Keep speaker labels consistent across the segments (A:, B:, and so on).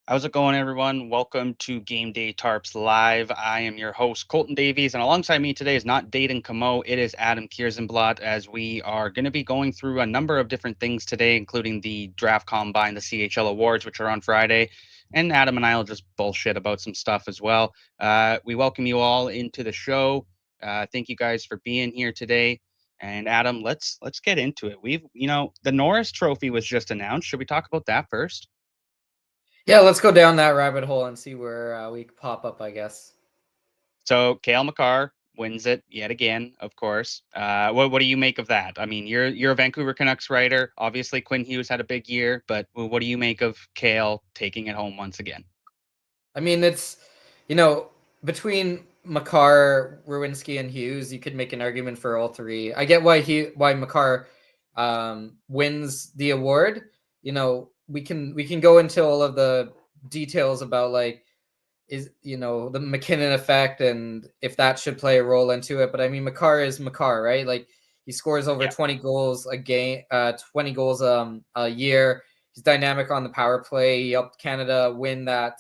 A: How's it going, everyone? Welcome to Game Day Tarps Live. I am your host, Colton Davies, and alongside me today is not Dayton Camo. It is Adam Kierszenblat, as we are going to be going through a number of different things today, including the Draft Combine, the CHL Awards, which are on Friday. And Adam and I will just bullshit about some stuff as well. We welcome you all into the show. Thank you guys for being here today. And Adam, let's get into it. The Norris Trophy was just announced. Should we talk about that first?
B: Yeah, let's go down that rabbit hole and see where we pop up, I guess.
A: So Kale McCarr wins it yet again, of course. What do you make of that? I mean, you're a Vancouver Canucks writer. Obviously, Quinn Hughes had a big year, but what do you make of Kale taking it home once again?
B: I mean, it's, you know, between Makar, Rowinski, and Hughes, you could make an argument for all three. I get why Makar wins the award. We can go into all of the details about like the McKinnon effect and if that should play a role into it. But I mean, Makar is Makar, right? Like he scores over
A: Yeah,
B: 20 goals a game, 20 goals a year. He's dynamic on the power play. He helped Canada win that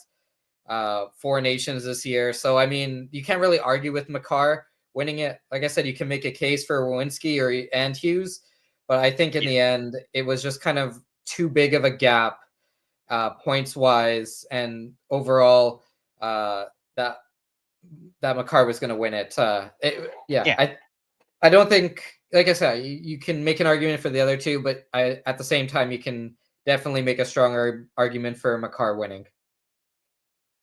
B: Four Nations this year. So I mean, you can't really argue with Makar winning it. Like I said, you can make a case for Lewinsky and Hughes, but I think in
A: yeah,
B: the end, it was just kind of too big of a gap points wise and overall uh, that Makar was going to win it. Yeah,
A: yeah.
B: I don't think, like I said, you can make an argument for the other two, but at the same time, you can definitely make a stronger argument for Makar winning.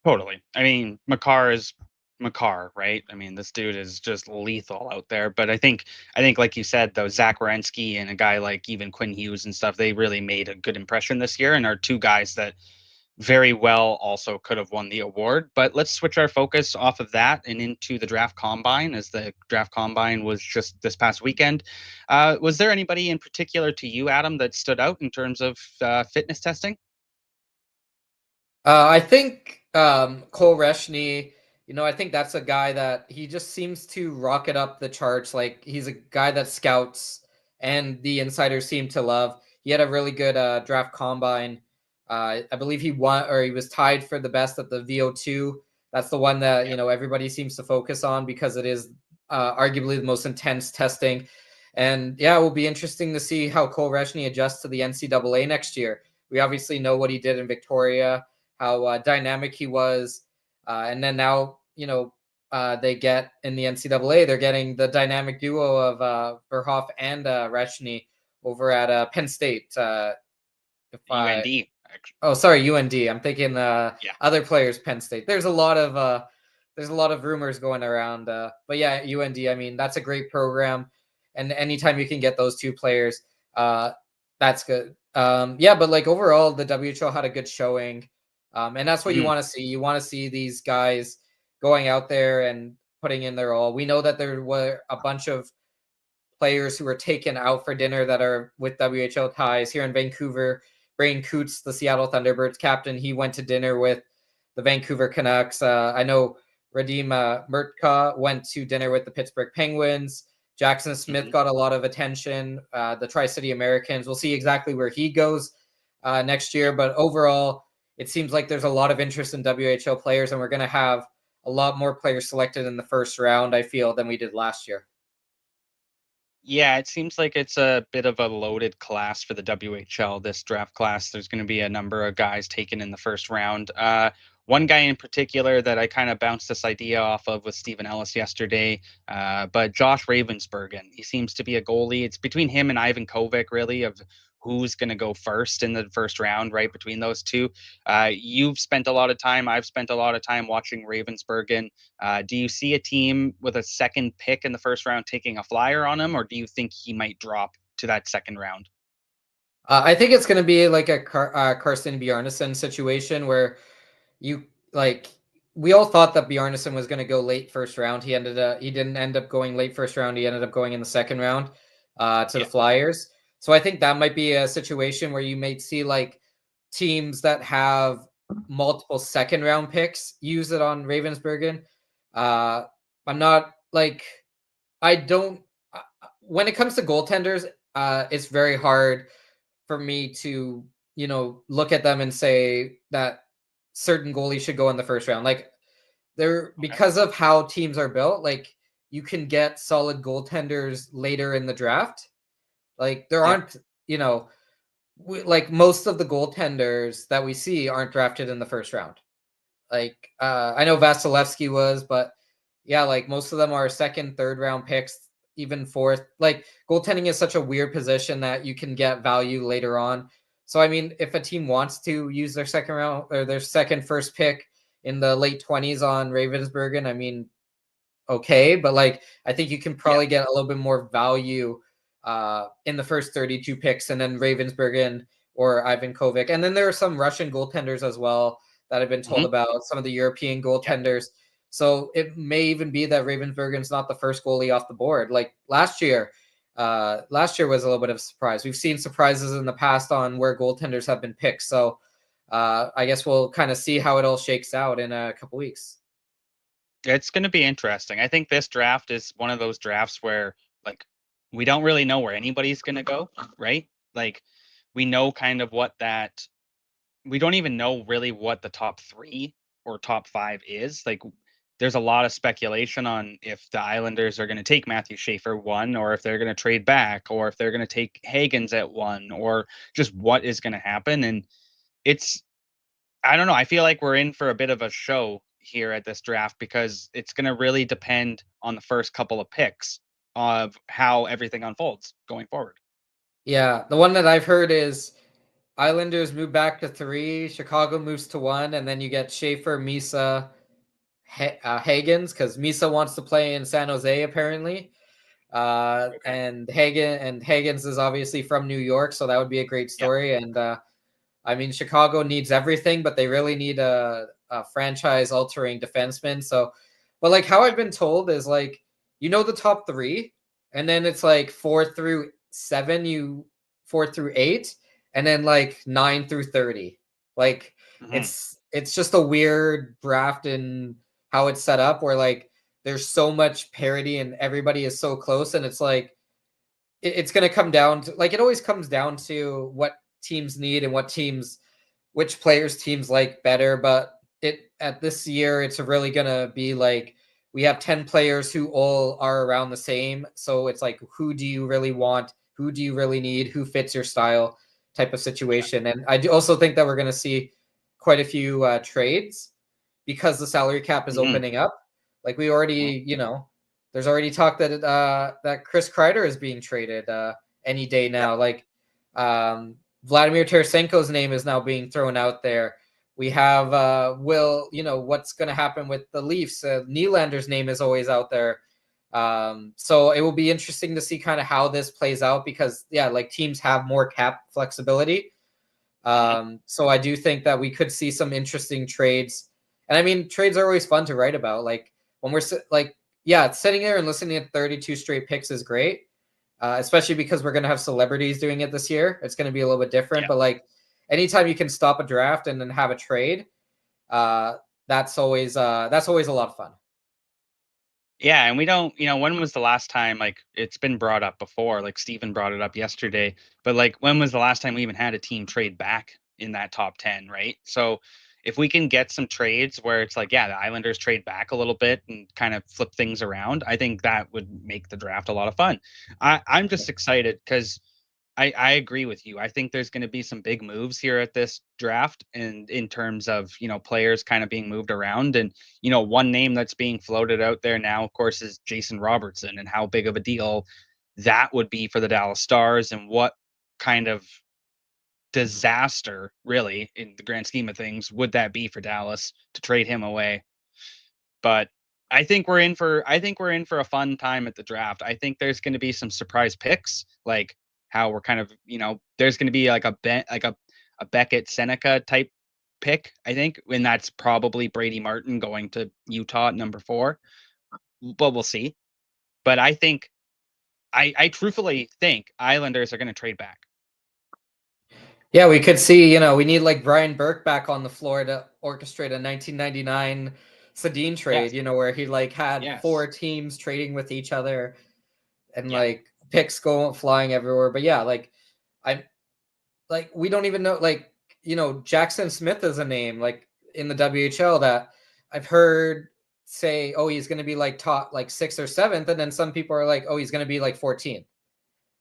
A: Totally. I mean, Makar is Makar, right? I mean, this dude is just lethal out there. But I think, like you said, though, Zach Werenski and a guy like even Quinn Hughes and stuff, they really made a good impression this year, and are two guys that very well also could have won the award. But let's switch our focus off of that and into the draft combine, as the draft combine was just this past weekend. Was there anybody in particular to you, Adam, that stood out in terms of fitness testing?
B: I think Cole Reshny, I think that's a guy that he just seems to rocket up the charts. Like he's a guy that scouts and the insiders seem to love. He had a really good draft combine. I believe he won or he was tied for the best at the VO2. That's the one that, everybody seems to focus on because it is arguably the most intense testing. And yeah, it will be interesting to see how Cole Reshny adjusts to the NCAA next year. We obviously know what he did in Victoria, how dynamic he was, and then now they get in the NCAA, they're getting the dynamic duo of Verhoff and Reshny over at Penn State. If I
A: UND.
B: Oh, sorry, UND. I'm thinking
A: Yeah.
B: other players, Penn State. There's a lot of rumors going around, but yeah, UND. I mean, that's a great program, and anytime you can get those two players, uh, that's good. Yeah, but like overall, the WHL had a good showing, and that's what you
A: Mhm.
B: want to see. You want to see these guys going out there and putting in their all. We know that there were a bunch of players who were taken out for dinner that are with WHL ties here in Vancouver. Brain Coots, the Seattle Thunderbirds captain, he went to dinner with the Vancouver Canucks. I know Radim Murtka went to dinner with the Pittsburgh Penguins. Jackson Smith
A: Mhm.
B: got a lot of attention. The Tri City Americans. We'll see exactly where he goes next year. But overall, it seems like there's a lot of interest in WHL players, and we're going to have a lot more players selected in the first round, I feel, than we did last year.
A: Yeah, it seems like it's a bit of a loaded class for the WHL, this draft class. There's going to be a number of guys taken in the first round. One guy in particular that I kind of bounced this idea off of with Stephen Ellis yesterday, but Josh Ravensbergen. He seems to be a goalie. It's between him and Ivan Kovic, really, of who's going to go first in the first round, right between those two. You've spent a lot of time, I've spent a lot of time watching Ravensbergen. Do you see a team with a second pick in the first round taking a flyer on him, or do you think he might drop to that second round?
B: I think it's going to be like a Karsten Bjarnason situation where you like we all thought that Bjarnason was going to go late first round. He didn't end up going late first round. He ended up going in the second round to the
A: Yeah.
B: Flyers. So I think that might be a situation where you may see like teams that have multiple second round picks use it on Ravensbergen. Uh, I'm not like I don't when it comes to goaltenders, it's very hard for me to look at them and say that certain goalie should go in the first round. Like there,
A: Okay.
B: because of how teams are built, like you can get solid goaltenders later in the draft. Like there
A: Yeah.
B: aren't, you know, like most of the goaltenders that we see aren't drafted in the first round. Like I know Vasilevsky was, but yeah, like most of them are second, third round picks, even fourth. Like goaltending is such a weird position that you can get value later on. So I mean, if a team wants to use their second round or their second first pick in the late 20s on Ravensburgen, I mean, okay, but like I think you can
A: Yeah.
B: probably get a little bit more value in the first 32 picks, and then Ravensburgen or Ivan Kovic, and then there are some Russian goaltenders as well that I've been told
A: Hmm.
B: about. Some of the European
A: Yeah.
B: goaltenders. So it may even be that Ravensburgen's not the first goalie off the board. Like last year was a little bit of a surprise. We've seen surprises in the past on where goaltenders have been picked. So I guess we'll kind of see how it all shakes out in a couple weeks.
A: It's going to be interesting. I think this draft is one of those drafts where like we don't really know where anybody's going to go, right? Like we know kind of what that we don't even know really what the top 3 or top 5 is. Like there's a lot of speculation on if the Islanders are going to take Matthew Schaefer 1 or if they're going to trade back or if they're going to take Hagens at 1 or just what is going to happen and it's I don't know. I feel like we're in for a bit of a show here at this draft because it's going to really depend on the first couple of picks of how everything unfolds going forward.
B: Yeah, the one that I've heard is Islanders move back to 3, Chicago moves to 1, and then you get Schaefer, Misa, Hagens, because Misa wants to play in San Jose apparently.
A: Okay.
B: And Hagens is obviously from New York, so that would be a great
A: Yeah.
B: story. And I mean, Chicago needs everything, but they really need a franchise altering defenseman. So, but like how
A: Yeah.
B: I've been told is like, the top 3, and then it's like 4 through 7, 4 through 8, and then like 9 through 30. Like
A: Hmm.
B: it's just a weird draft in how it's set up where like there's so much parity and everybody is so close, and it's like it's going to come down to like it always comes down to what teams need and which players teams like better. But it at this year it's really going to be like we have 10 players who all are around the same, so it's like who do you really want, who do you really need, who fits your style type of
A: Yeah.
B: situation. And I do also think that we're going to see quite a few trades because the salary cap is
A: Hmm.
B: opening up. Like we
A: Hmm.
B: already, there's already talk that that Chris Kreider is being traded any day
A: Yeah.
B: now. Like Vladimir Tarasenko's name is now being thrown out there. We have what's going to happen with the Leafs? Nylander's name is always out there. So it will be interesting to see kind of how this plays out because yeah, like teams have more cap flexibility.
A: Hmm.
B: So I do think that we could see some interesting trades. And I mean, trades are always fun to write about. Like when we're like, yeah, sitting there and listening to 32 straight picks is great, especially because we're going to have celebrities doing it this year. It's going to be a little bit different.
A: Yeah.
B: But like anytime you can stop a draft and then have a trade, uh, that's always a lot of fun.
A: Yeah, and we don't, when was the last time like it's been brought up before, like Steven brought it up yesterday, but like when was the last time we even had a team trade back in that top 10, right? So if we can get some trades where it's like, yeah, the Islanders trade back a little bit and kind of flip things around, I think that would make the draft a lot of fun. I'm just excited because I agree with you. I think there's going to be some big moves here at this draft and in terms of, players kind of being moved around. And, one name that's being floated out there now, of course, is Jason Robertson and how big of a deal that would be for the Dallas Stars and what kind of disaster, really, in the grand scheme of things, would that be for Dallas to trade him away. But I think we're in for a fun time at the draft. I think there's going to be some surprise picks, like how we're kind of, there's going to be like a Beckett Seneca type pick, I think, and that's probably Brady Martin going to Utah at number 4. But we'll see. But I truthfully think Islanders are going to trade back.
B: Yeah, we could see, we need like Brian Burke back on the floor to orchestrate a 1999 Sedin
A: Yes.
B: trade, where he like had
A: Yes.
B: 4 teams trading with each other and
A: Yeah.
B: like picks going flying everywhere. But yeah, like I like we don't even know like Jackson Smith is a name. Like in the WHL that I've heard say, oh, he's going to be like top like 6th or 7th, and then some people are like, oh, he's going to be like 14th.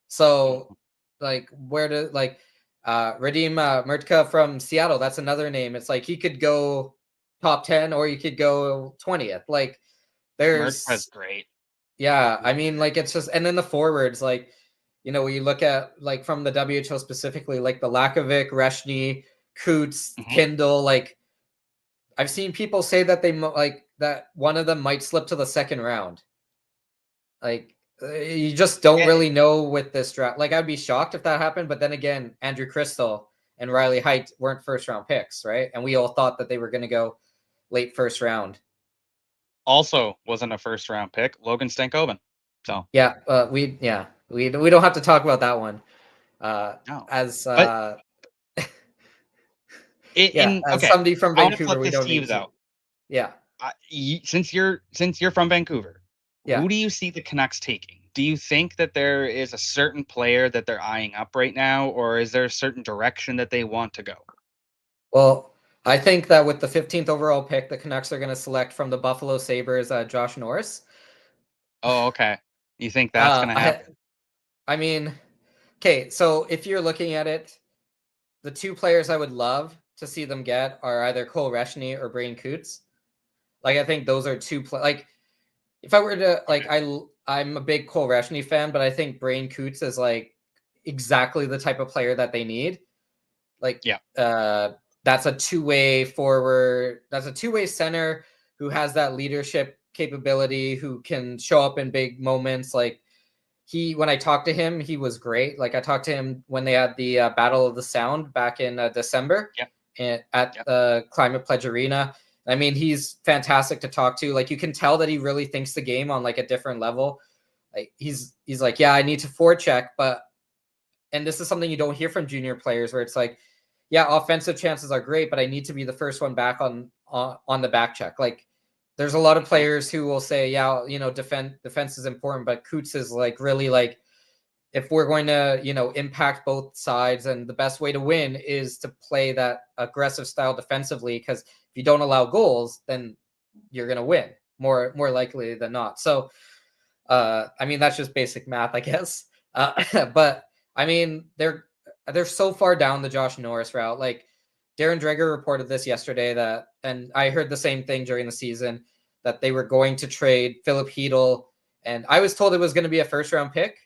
B: So like where to like Radim Murtka from Seattle, that's another name. It's like he could go top 10 or you could go 20th. Like
A: Murta's
B: there's
A: great.
B: yeah, I mean like it's just, and then the forwards, like you know, you look at like from the WHL specifically, like the Lakovic, Reshny, Coots,
A: Mm-hmm.
B: Kindle, like I've seen people say that they like that one of them might slip to the second round. Like you just don't really know with this draft. Like I'd be shocked if that happened, but then again, Andrew Crystal and Riley Height weren't first round picks, right? And we all thought that they were going to go late first round.
A: Also wasn't a first round pick, Logan Stankoven. So
B: yeah, we don't have to talk about that one.
A: no,
B: As
A: but
B: yeah,
A: in
B: as
A: okay,
B: somebody from
A: I want to
B: Vancouver,
A: flip
B: we
A: this
B: don't
A: to you
B: need to.
A: though.
B: Yeah,
A: Since you're from Vancouver,
B: yeah.
A: who do you see the Canucks taking? Do you think that there is a certain player that they're eyeing up right now, or is there a certain direction that they want to go?
B: Well, I think that with the 15th overall pick, the Canucks are going to select from the Buffalo Sabres, Josh Norris.
A: Oh, okay. You think that's
B: Uh,
A: going to
B: I,
A: happen?
B: I mean, okay, so if you're looking at it, the two players I would love to see them get are either Cole Reshny or Brain Coots. Like I think those are like if I were to like
A: Okay.
B: I'm a big Cole Reshny fan, but I think Brain Coots is like exactly the type of player that they need. Like
A: Yeah.
B: that's a two-way forward, that's a two-way center who has that leadership capability, who can show up in big moments. Like when I talked to him, he was great. Like I talked to him when they had the Battle of the Sound back in December
A: Yep.
B: at
A: Yep.
B: Climate Pledge Arena. I mean, he's fantastic to talk to. Like you can tell that he really thinks the game on like a different level. Like he's like, yeah, I need to forecheck, but and this is something you don't hear from junior players where it's like, yeah, offensive chances are great, but I need to be the first one back on the back check. Like there's a lot of
A: Mhm.
B: players who will say, yeah, you know, defense is important, but Coots is like really like, if we're going to, you know, impact both sides, and the best way to win is to play that aggressive style defensively, because if you don't allow goals, then you're going to win more likely than not. So I mean, that's just basic math, I guess. But I mean, they're so far down the Josh Norris route. Like Darren Dreger reported this yesterday that, and I heard the same thing during the season, that they were going to trade Philip Hedl, and I was told it was going to be a first round pick.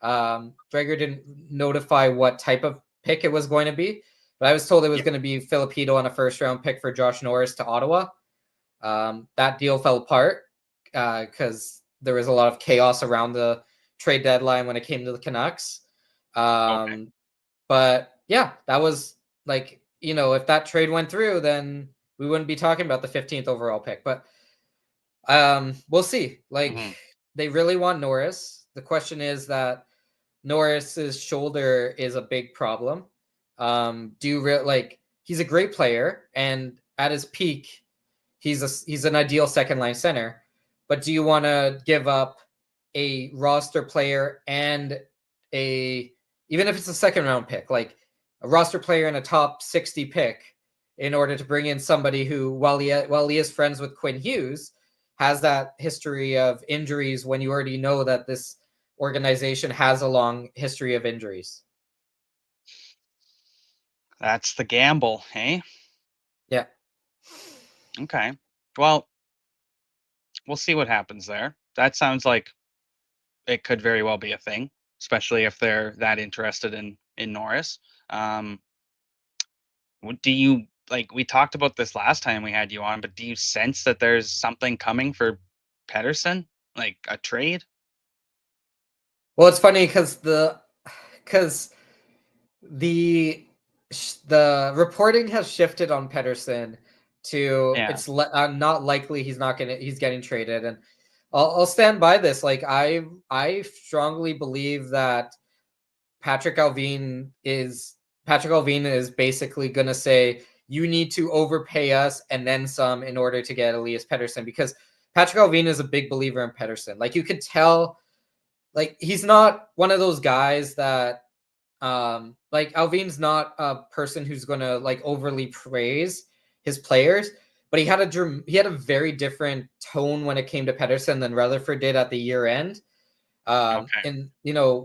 B: Dreger didn't notify what type of pick it was going to be, but I was told it was
A: Yep.
B: going to be Philip Hedl on a first round pick for Josh Norris to Ottawa. That deal fell apart because there was a lot of chaos around the trade deadline when it came to the Canucks.
A: Okay.
B: But yeah, that was like, you know, if that trade went through, then we wouldn't be talking about the 15th overall pick. But we'll see. Like
A: Hmm.
B: they really want Norris. The question is that Norris's shoulder is a big problem. Like he's a great player, and at his peak, he's an ideal second line center. But do you want to give up a roster player and a, even if it's a second round pick, like a roster player and a top 60 pick, in order to bring in somebody who, while he is friends with Quinn Hughes, has that history of injuries, when you already know that this organization has a long history of injuries?
A: That's the gamble, hey?
B: Yeah.
A: Okay. Well, we'll see what happens there. That sounds like it could very well be a thing, especially if they're that interested in Norris. Um, do you like we talked about this last time we had you on, but do you sense that there's something coming for Pedersen, like a trade?
B: Well, it's funny because the the reporting has shifted on Pedersen to
A: Yeah.
B: it's not likely he's getting traded, and I'll stand by this. Like I strongly believe that Patrick Alvin is basically going to say, you need to overpay us and then some in order to get Elias Pettersson, because Patrick Alvin is a big believer in Pettersson. Like you could tell, like he's not one of those guys that like Alvin's not a person who's going to like overly praise his players, but he had a very different tone when it came to Pettersson than Rutherford did at the year end.
A: Okay.
B: And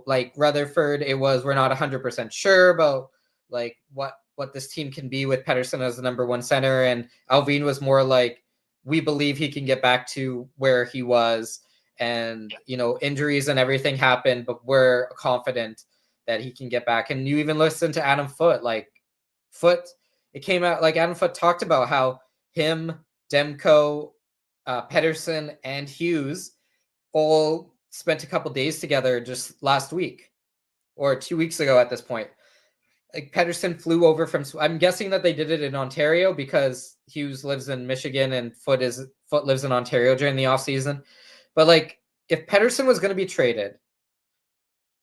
B: like Rutherford, it was, we're not 100% sure about like what this team can be with Pettersson as the number one center, and Alvin was more like, we believe he can get back to where he was, and injuries and everything happened, but we're confident that he can get back. And you even listen to Adam Foote, it came out like Adam Foote talked about how him, Demko, Pettersson, and Hughes all spent a couple days together just last week or 2 weeks ago at this point. Like Pettersson flew over from, I'm guessing that they did it in Ontario because Hughes lives in Michigan and Foote lives in Ontario during the off season. But like, if Pettersson was going to be traded,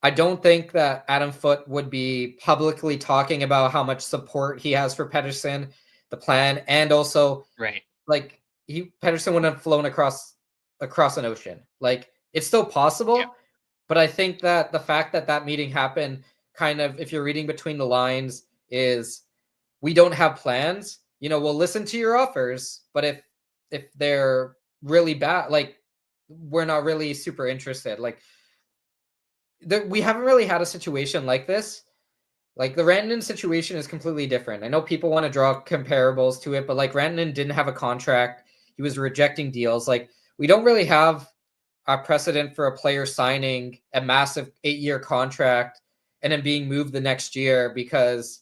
B: I don't think that Adam Foote would be publicly talking about how much support he has for Pettersson, the plan, and also
A: Right.
B: like Pettersson wouldn't have flown across an ocean. Like, it's still
A: Yep.
B: possible, but I think that the fact that that meeting happened, kind of, if you're reading between the lines, is we don't have plans. We'll listen to your offers, but if they're really bad, like, we're not really super interested. Like, we haven't really had a situation like this. Like, the Rantanen situation is completely different. I know people want to draw comparables to it, but like, Rantanen didn't have a contract. He was rejecting deals. Like, we don't really have a precedent for a player signing a massive 8-year contract and then being moved the next year because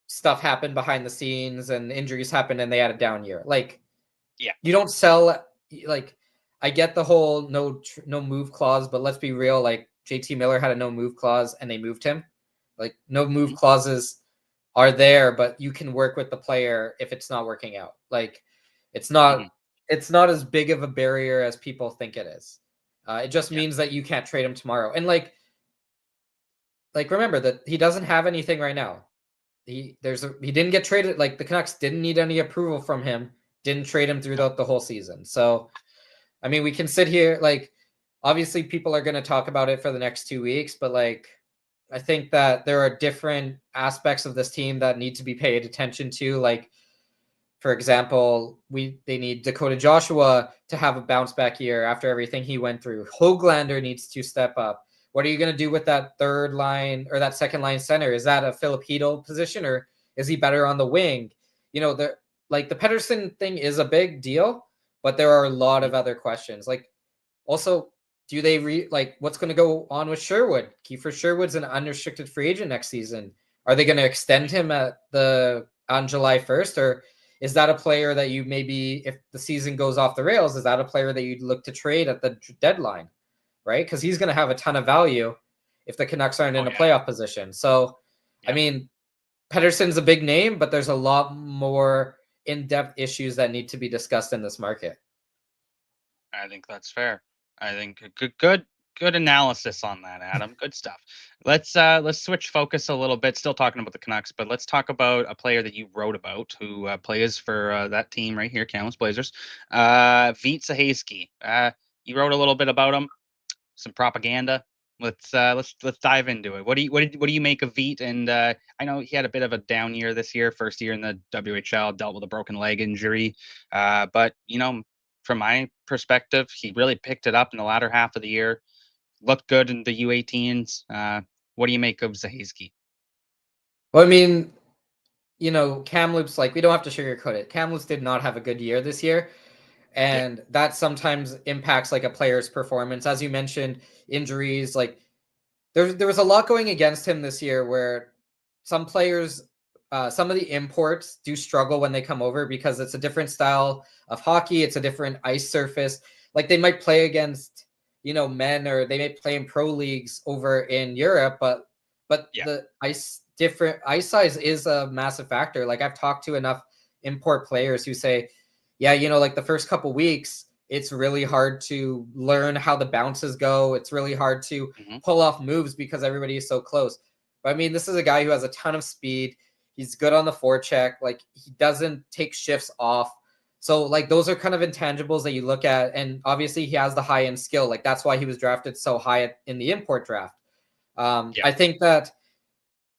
B: stuff happened behind the scenes and injuries happened and they had a down year. Like,
A: Yeah.
B: you don't sell, like, I get the whole no move clause, but let's be real. Like, JT Miller had a no move clause and they moved him. Like, no move
A: Mhm.
B: clauses are there, but you can work with the player if it's not working out. Like, it's not
A: Mhm.
B: it's not as big of a barrier as people think it is. It just
A: Yeah.
B: means that you can't trade him tomorrow. And like remember that he doesn't have anything right now. He didn't get traded. Like, the Canucks didn't need any approval from him. Didn't trade him
A: No.
B: throughout the whole season. So, I mean, we can sit here, like, obviously people are going to talk about it for the next 2 weeks, but like, I think that there are different aspects of this team that need to be paid attention to. Like, for example, they need Dakota Joshua to have a bounce back year after everything he went through. Hoglander needs to step up. What are you going to do with that third line or that second line center? Is that a Filipino position, or is he better on the wing? The Pettersson thing is a big deal, but there are a lot
A: Mhm.
B: of other questions. Like, also, do they what's going to go on with Sherwood? Kiefer Sherwood's an unrestricted free agent next season. Are they going to extend him on July 1st, or is that a player that you maybe, if the season goes off the rails, is that a player that you'd look to trade at the deadline, right? Because he's going to have a ton of value if the Canucks aren't
A: Oh
B: in a
A: yeah.
B: playoff position. So, I
A: Yeah.
B: mean, Pettersson's a big name, but there's a lot more in-depth issues that need to be discussed in this market.
A: I think that's fair. I think good analysis on that, Adam. Good stuff. Let's switch focus a little bit. Still talking about the Canucks, but let's talk about a player that you wrote about who plays for that team right here, Kamloops Blazers. Vít Zahaysky. You wrote a little bit about him, some propaganda. Let's dive into it. What do you make of Vít? And I know he had a bit of a down year this year, first year in the WHL, dealt with a broken leg injury. But from my perspective, he really picked it up in the latter half of the year. Looked good in the U18s. What do you make of Zahaysky?
B: Well, I mean, Kamloops, like, we don't have to sugarcoat it. Kamloops did not have a good year this year,
A: Yeah.
B: and that sometimes impacts like a player's performance. As you mentioned, injuries, like, there was a lot going against him this year where some players, some of the imports do struggle when they come over because it's a different style of hockey. It's a different ice surface. Like, they might play against, men, or they may play in pro leagues over in Europe, but
A: Yeah.
B: the different ice size is a massive factor. Like, I've talked to enough import players who say, yeah, like the first couple weeks, it's really hard to learn how the bounces go. It's really hard to
A: Hmm.
B: pull off moves because everybody is so close. But I mean, this is a guy who has a ton of speed. He's good on the forecheck. Like, he doesn't take shifts off. So, like, those are kind of intangibles that you look at. And obviously he has the high end skill. Like, that's why he was drafted so high in the import draft.
A: Yeah.
B: I think that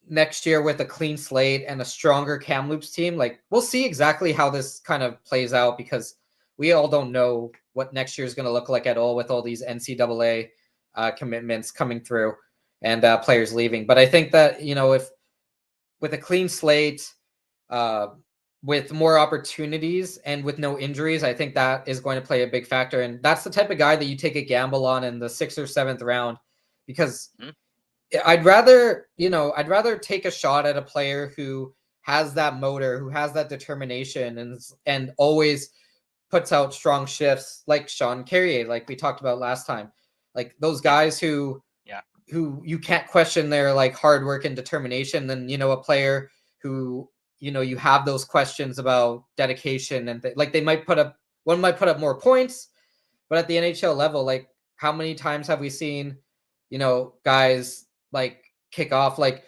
B: next year with a clean slate and a stronger Kamloops team, like we'll see exactly how this kind of plays out because we all don't know what next year is going to look like at all with all these NCAA commitments coming through and players leaving. But I think that, if with a clean slate, uh, with more opportunities and with no injuries, I think that is going to play a big factor. And that's the type of guy that you take a gamble on in the 6th or 7th round because
A: Mhm.
B: I'd rather take a shot at a player who has that motor, who has that determination, and always puts out strong shifts, like Sean Carrier, like we talked about last time, like those
A: Yeah.
B: guys
A: Yeah.
B: who you can't question their like hard work and determination. Then a player who you have those questions about dedication and like they might put up one might put up more points, but at the NHL level, like how many times have we seen, guys like kick off like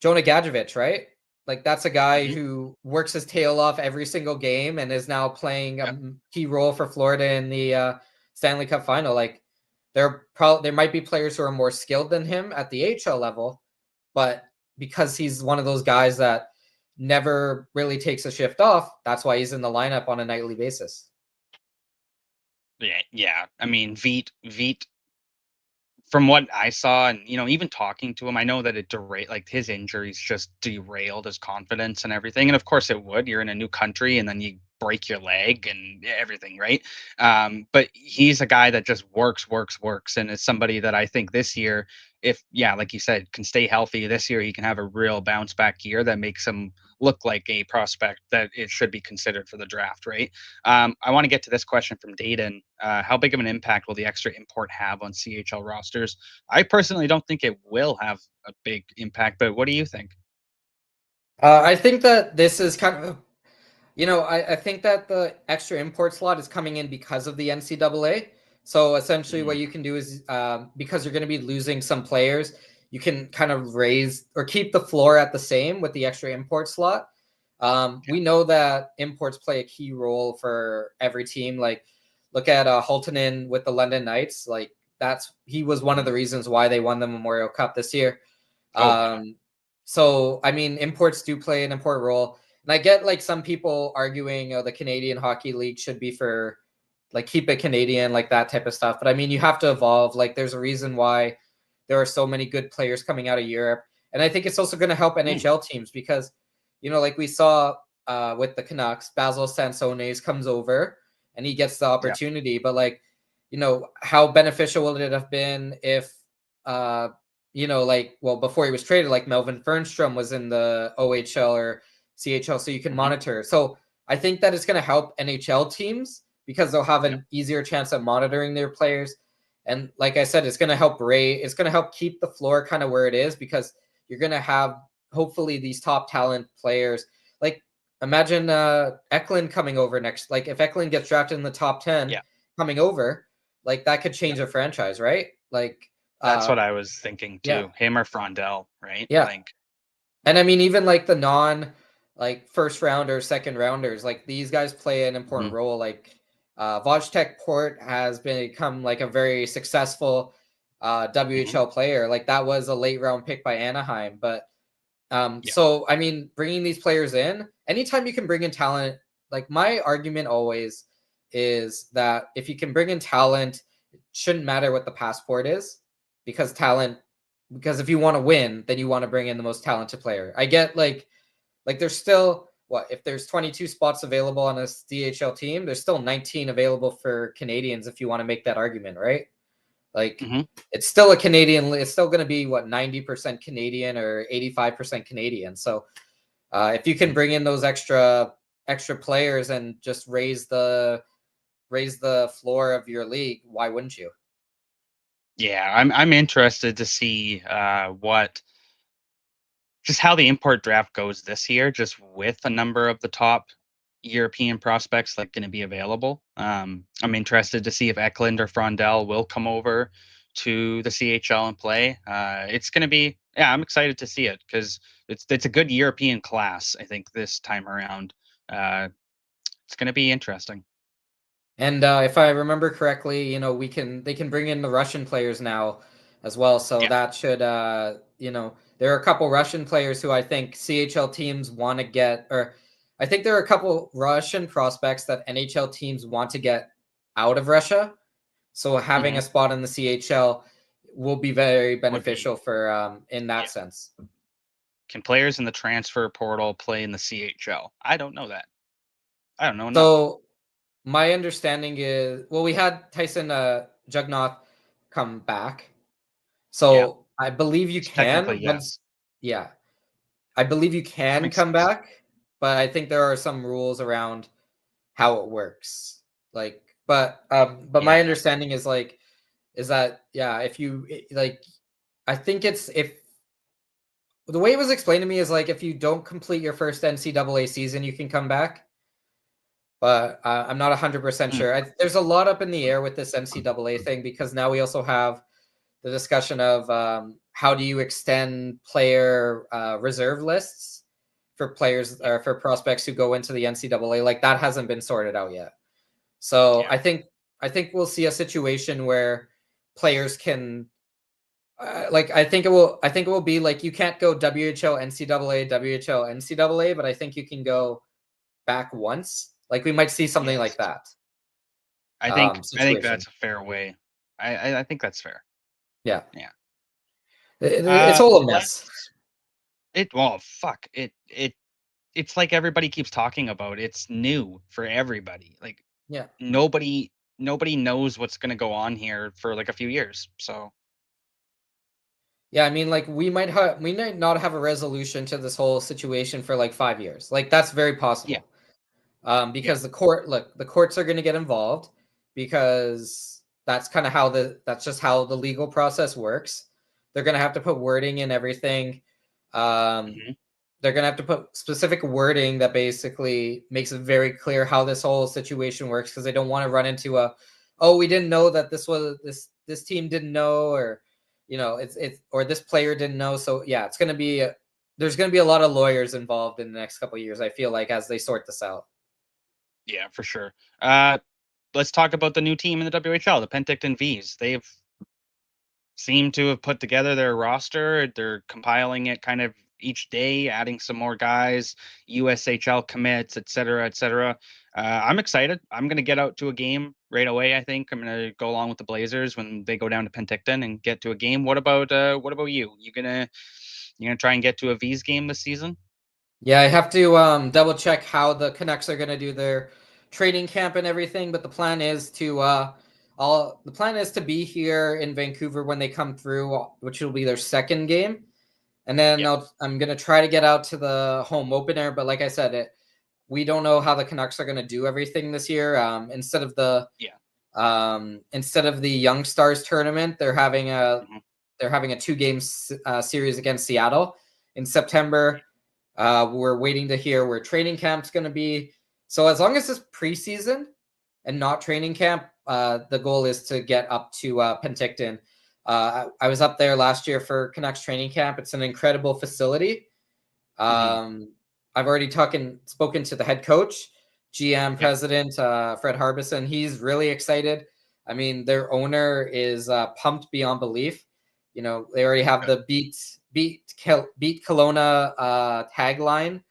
B: Jonah Gadjevich, right? Like that's a guy
A: Hmm.
B: who works his tail off every single game and is now playing a
A: Yep.
B: key role for Florida in the Stanley Cup final. Like there might be players who are more skilled than him at the HL level, but because he's one of those guys that never really takes a shift off, that's why he's in the lineup on a nightly basis.
A: Yeah. Yeah. I mean, Veet from what I saw, and even talking to him, I know that it like his injuries just derailed his confidence and everything. And of course, it would. You're in a new country, and then you break your leg and everything, right? But he's a guy that just works, works, works, and is somebody that I think this year, if yeah, like you said, can stay healthy this year, he can have a real bounce back year that makes him look like a prospect that it should be considered for the draft, right? I want to get to this question from Dayton. How big of an impact will the extra import have on CHL rosters? I personally don't think it will have a big impact, but what do you think?
B: I think that this is kind of I think that the extra import slot is coming in because of the NCAA. So essentially,
A: Hmm.
B: what you can do is because you're going to be losing some players, you can kind of raise or keep the floor at the same with the extra import slot. We know that imports play a key role for every team. Like, look at Holtonen with the London Knights. Like, he was one of
A: Hmm.
B: the reasons why they won the Memorial Cup this year.
A: Oh yeah.
B: Um, so I mean, imports do play an important role. And I get like some people arguing, the Canadian Hockey League should be for like keep it Canadian, like that type of stuff. But I mean, you have to evolve. Like, there's a reason why there are so many good players coming out of Europe, and I think it's also going to help
A: Mm,
B: NHL teams because, like we saw with the Canucks, Basil Sansones comes over and he gets the
A: yeah.
B: opportunity. But like, how beneficial would it have been if, like, well, before he was traded, like Melvin Fernstrom was in the OHL or CHL, so you can
A: Hmm.
B: monitor. So I think that it's going to help NHL teams because they'll have
A: Yep.
B: an easier chance at monitoring their players. And like I said, it's going to help it's going to help keep the floor kind of where it is because you're going to have hopefully these top talent players. Like, imagine Eklund coming over next. Like, if Eklund gets drafted in the top 10
A: Yeah.
B: coming over, like that could
A: Yep.
B: change a franchise, right? Like,
A: That's
B: uh,
A: what I was thinking
B: yeah,
A: too. Him or Frondell, right?
B: yeah.
A: Like,
B: And I mean, even like the non like first rounders, second rounders, like these guys play an important
A: mhm,
B: role. Like Vojtech Port has become like a very successful
A: mhm,
B: WHL player. Like that was a late round pick by Anaheim. But
A: yeah.
B: so I mean, bringing these players in, anytime you can bring in talent, like my argument always is that if you can bring in talent, it shouldn't matter what the passport is because because if you want to win, then you want to bring in the most talented player. I get like there's still what if there's 22 spots available on a DHL team, there's still 19 available for Canadians if you want to make that argument, right? Like
A: Hmm.
B: it's still a Canadian. It's still going to be what 90% Canadian or 85% Canadian. So if you can bring in those extra players and just raise the floor of your league, why wouldn't you?
A: Yeah, I'm interested to see what just how the import draft goes this year, just with a number of the top European prospects like going to be available. I'm interested to see if Eklund or Frondell will come over to the CHL and play. It's going to be, yeah, I'm excited to see it because it's a good European class. I think this time around, uh, it's going to be interesting.
B: And if I remember correctly, they can bring in the Russian players now as well. So
A: Yeah.
B: that should There are a couple Russian players who I think CHL teams want to get, or I think there are a couple Russian prospects that NHL teams want to get out of Russia. So having
A: Hmm.
B: a spot in the CHL will be very
A: Would be,
B: beneficial for in that
A: yeah.
B: sense.
A: Can players in the transfer portal play in the CHL? I don't know that. I don't know enough.
B: So my understanding is, well, we had Tyson Jugnoth come back,
A: Yeah.
B: so I believe you
A: So technically,
B: can, but
A: yes.
B: yeah, I believe you
A: That
B: can
A: makes
B: come
A: sense.
B: back, but I think there are some rules around how it works. Like, but my
A: Yeah.
B: understanding is that yeah, if you like, I think it's if the way it was explained to me is like if you don't complete your first NCAA season, you can come back. But I'm not 100%
A: Mm.
B: sure. There's a lot up in the air with this NCAA thing because now we also have the discussion of how do you extend player reserve lists for players
A: Yeah.
B: or for prospects who go into the NCAA. Like that hasn't been sorted out yet. So
A: Yeah.
B: I think we'll see a situation where players can like I think it will be like you can't go WHL NCAA WHL NCAA, but I think you can go back once. Like we might see something like
A: Yes.
B: that
A: I think
B: situation.
A: that's a fair way. I think that's fair.
B: Yeah,
A: Yeah.
B: it's all a mess.
A: Let's it well, fuck. It's like everybody keeps talking about. It's new for everybody. Like
B: Yeah.
A: nobody knows what's going to go on here for like a few years. So,
B: Yeah, I mean, like we might not have a resolution to this whole situation for like 5 years. Like that's very
A: yeah.
B: possible.
A: Yeah.
B: Because the courts are going to get involved because that's just how the legal process works. They're going to have to put wording in everything. Um,
A: Mhm.
B: they're going to have to put specific wording that basically makes it very clear how this whole situation works because they don't want to run into oh, we didn't know that this team didn't know, or it's or this player didn't know. So yeah, there's going to be a lot of lawyers involved in the next couple of years, I feel like, as they sort this out.
A: Yeah, for sure. Uh let's talk about the new team in the WHL, the Penticton Vs. They've seem to have put together their roster. They're compiling it kind of each day, adding some more guys, USHL commits, et cetera, et cetera. I'm excited. I'm going to get out to a game right away. I think I'm going to go along with the Blazers when they go down to Penticton and get to a game. What about you? You gonna try and get to a V's game this season?
B: Yeah, I have to double check how the Canucks are going to do their training camp and everything, but the plan is to be here in Vancouver when they come through, which will be their second game. And then
A: Yeah.
B: I'm going to try to get out to the home opener, but like I said, we don't know how the Canucks are going to do everything this year.
A: Yeah.
B: Instead of the Young Stars tournament,
A: Hmm.
B: they're having a 2 game series against Seattle in September. We're waiting to hear where training camp's going to be. So as long as it's preseason and not training camp, the goal is to get up to Penticton. I was up there last year for Canucks training camp. It's an incredible facility.
A: Hmm.
B: I've already spoken to the head coach, GM,
A: Yeah.
B: president, Fred Harbison. He's really excited. I mean, their owner is pumped beyond belief. They already have
A: Good.
B: the beat Kelowna tagline